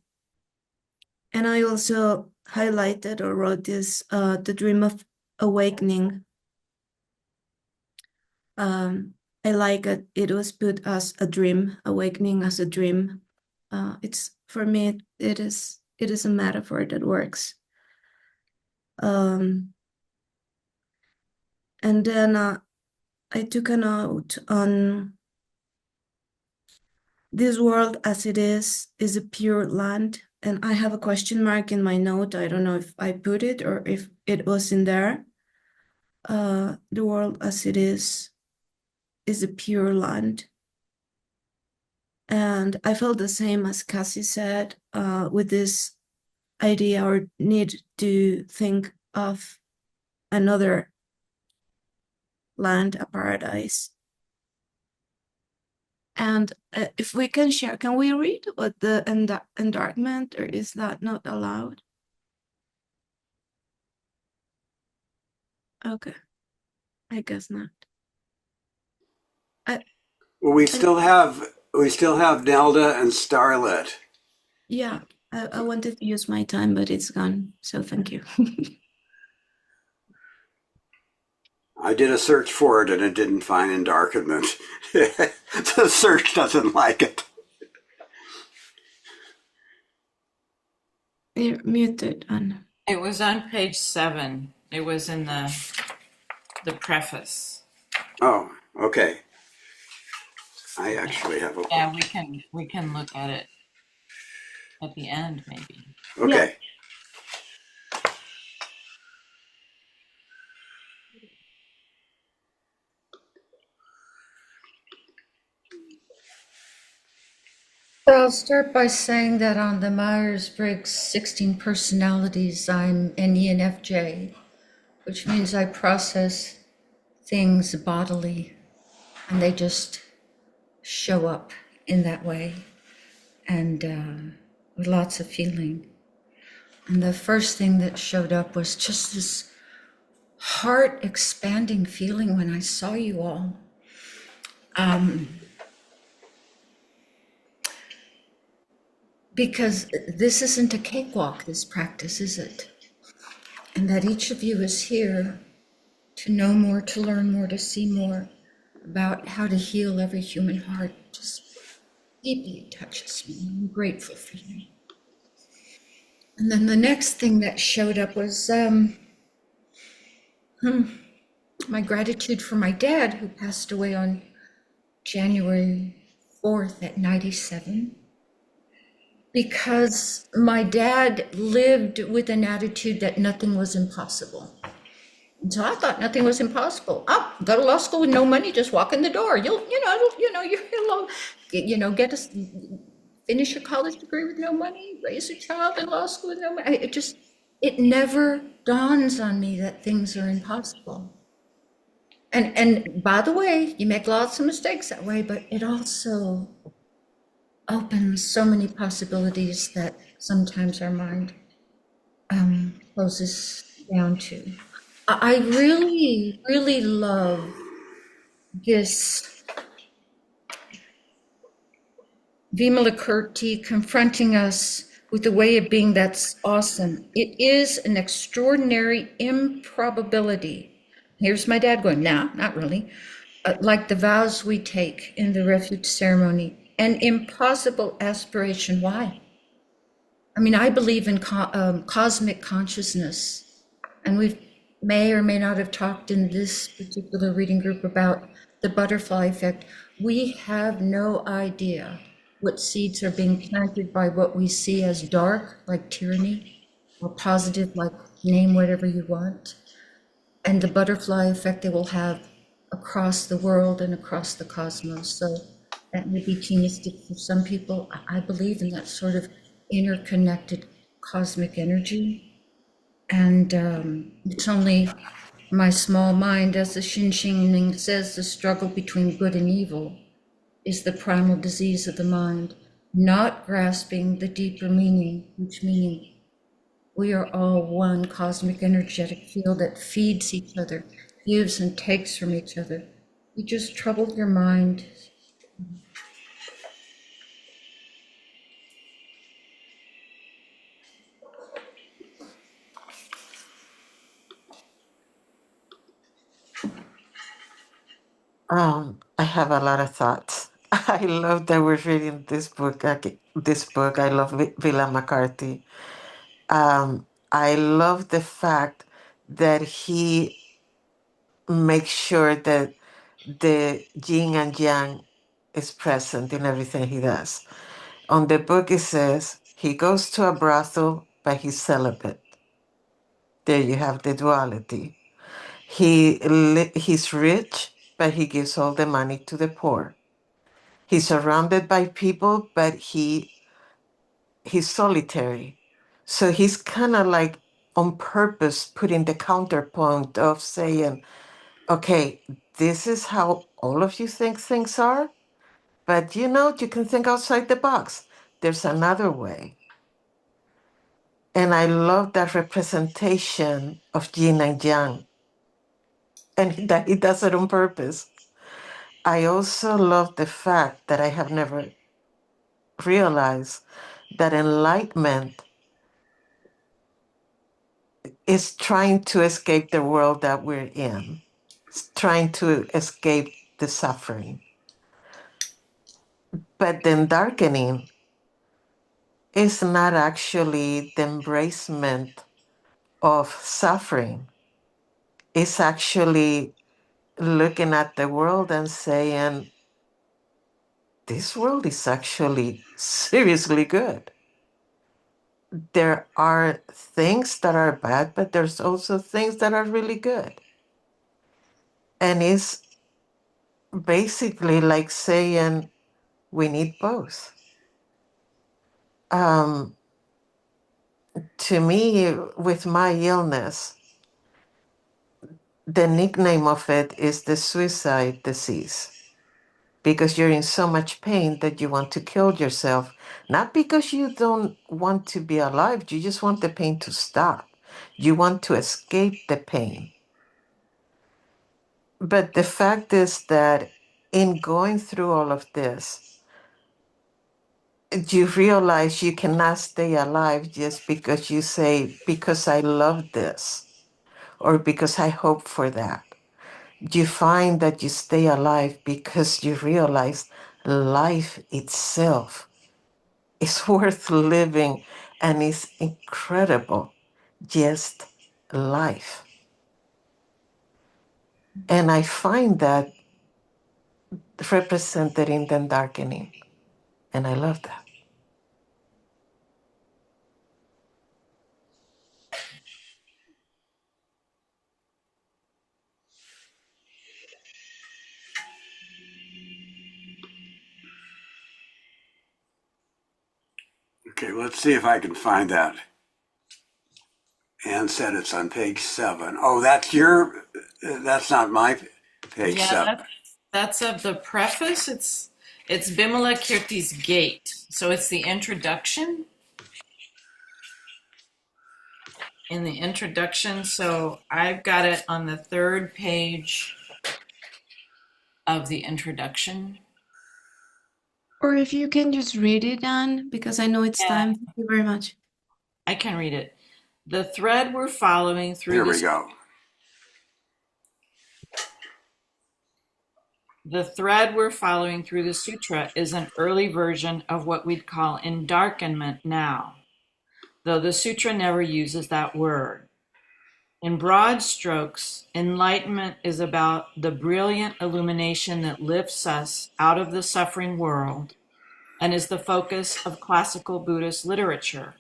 And I also highlighted or wrote this the dream of awakening. I like it. It was put as a dream, awakening as a dream. It's for me. It is a metaphor that works. And then I took a note on this world as it is a pure land. And I have a question mark in my note. I don't know if I put it or if it was in there. The world as it is a pure land. And I felt the same as Cassie said, with this idea or need to think of another land, a paradise. And if we can share, can we read what the endarkment, or is that not allowed? Okay, I guess not. Well, we still have Nelda and Starlet. Yeah, I wanted to use my time, but it's gone. So thank you. I did a search for it and it didn't find endarkenment. The search doesn't like it. You're muted, Anna. It was on page 7. It was in the preface. Oh, okay. I actually have a. Yeah, we can look at it at the end, maybe. Okay. I'll start by saying that on the Myers-Briggs 16 personalities, I'm an ENFJ, which means I process things bodily and they just show up in that way and with lots of feeling. And the first thing that showed up was just this heart expanding feeling when I saw you all. Because this isn't a cakewalk, this practice, is it? And that each of you is here to know more, to learn more, to see more about how to heal every human heart just deeply touches me. I'm grateful for you. And then the next thing that showed up was my gratitude for my dad, who passed away on January 4th at 97. Because my dad lived with an attitude that nothing was impossible. And so I thought nothing was impossible. Oh, go to law school with no money, just walk in the door. You'll get us finish a college degree with no money, raise a child in law school with no money. It never dawns on me that things are impossible. And by the way, you make lots of mistakes that way, but it also opens so many possibilities that sometimes our mind closes down to. I really, really love this Vimalakirti confronting us with a way of being that's awesome. It is an extraordinary improbability. Here's my dad going, nah, not really. Like the vows we take in the refuge ceremony, an impossible aspiration. Why? I mean, I believe in cosmic consciousness, and we may or may not have talked in this particular reading group about the butterfly effect. We have no idea what seeds are being planted by what we see as dark, like tyranny, or positive, like name whatever you want, and the butterfly effect it will have across the world and across the cosmos. So that may be geniustic for some people. I believe in that sort of interconnected cosmic energy. And it's only my small mind, as the Shin says, the struggle between good and evil is the primal disease of the mind, not grasping the deeper meaning, which meaning we are all one cosmic energetic field that feeds each other, gives and takes from each other. You just troubled your mind. I have a lot of thoughts. I love that we're reading this book. This book, I love Villa McCarthy. I love the fact that he makes sure that the yin and yang is present in everything he does. On the book, it says he goes to a brothel, but he's celibate. There you have the duality. He's rich, but he gives all the money to the poor. He's surrounded by people, but he's solitary. So he's kind of like on purpose putting the counterpoint of saying, okay, this is how all of you think things are, but you can think outside the box. There's another way. And I love that representation of yin and yang, and that he does it on purpose. I also love the fact that I have never realized that enlightenment is trying to escape the world that we're in. It's trying to escape the suffering. But then darkening is not actually the embracement of suffering. It's actually looking at the world and saying, this world is actually seriously good. There are things that are bad, but there's also things that are really good. And it's basically like saying we need both. Um, to me, with my illness, the nickname of it is the suicide disease because you're in so much pain that you want to kill yourself, not because you don't want to be alive, you just want the pain to stop. You want to escape the pain. But the fact is that in going through all of this, you realize you cannot stay alive just because you say, because I love this, or because I hope for that. You find that you stay alive because you realize life itself is worth living and is incredible. Just life. And I find that represented in the darkening. And I love that. Okay, let's see if I can find that. Anne said it's on page 7. Oh, that's not my page Yeah, 7. that's of the preface. It's Vimalakirti's Gate. So it's the introduction. In the introduction, so I've got it on the 3rd page of the introduction. Or if you can just read it, Anne, because I know it's Yeah, time. Thank you very much. I can read it. The thread we're following through Here this we go. The thread we're following through the sutra is an early version of what we'd call endarkenment now, though the sutra never uses that word. In broad strokes, enlightenment is about the brilliant illumination that lifts us out of the suffering world and is the focus of classical Buddhist literature.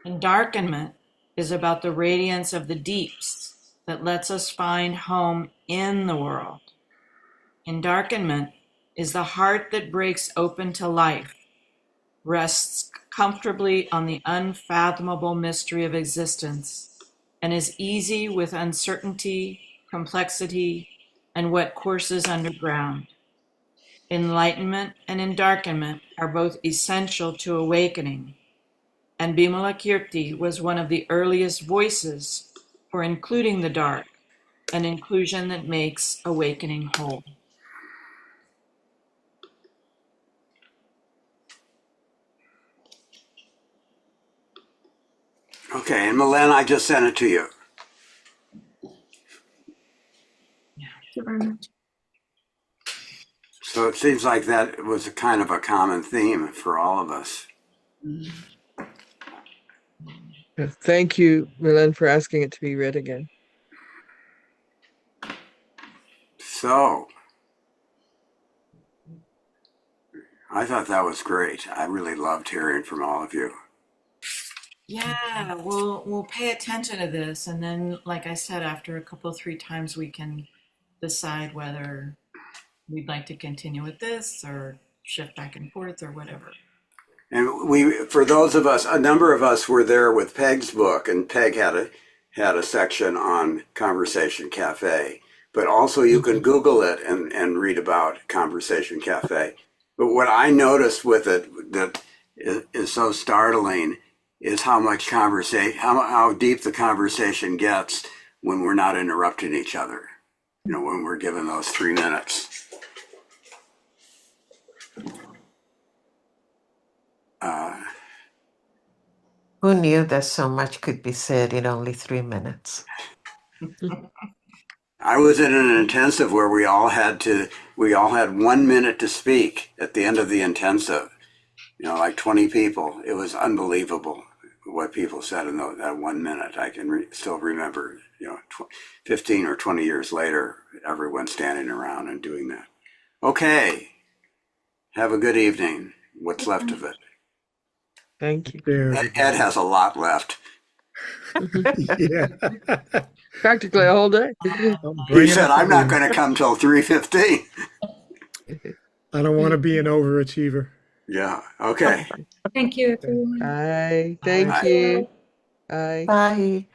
Endarkenment is about the radiance of the deeps that lets us find home in the world. Endarkenment is the heart that breaks open to life, rests comfortably on the unfathomable mystery of existence, and is easy with uncertainty, complexity, and what courses underground. Enlightenment and endarkenment are both essential to awakening, and Vimalakirti was one of the earliest voices for including the dark, an inclusion that makes awakening whole. Okay, and Milen, I just sent it to you. Thank you very much. So it seems like that was a kind of a common theme for all of us. Thank you, Milen, for asking it to be read again. So I thought that was great. I really loved hearing from all of you. Yeah, we'll pay attention to this, and then, like I said, after a couple, 3 times, we can decide whether we'd like to continue with this or shift back and forth or whatever. And for those of us, a number of us were there with Peg's book, and Peg had a section on Conversation Cafe. But also you can Google it and read about Conversation Cafe. But what I noticed with it that is so startling is how much conversation, how deep the conversation gets when we're not interrupting each other. You know, when we're given those 3 minutes. Who knew that so much could be said in only 3 minutes? I was in an intensive where we all had 1 minute to speak at the end of the intensive. You know, like 20 people. It was unbelievable what people said in that 1 minute. I can still remember, 15 or 20 years later, everyone standing around and doing that. Okay. Have a good evening. What's left of it? Thank you. Ed has a lot left. Yeah. Practically a whole day. He said, I'm not going to come till 3:15. I don't want to be an overachiever. Yeah. Okay. Thank you, everyone. Bye. Thank Bye. you. Bye. Bye.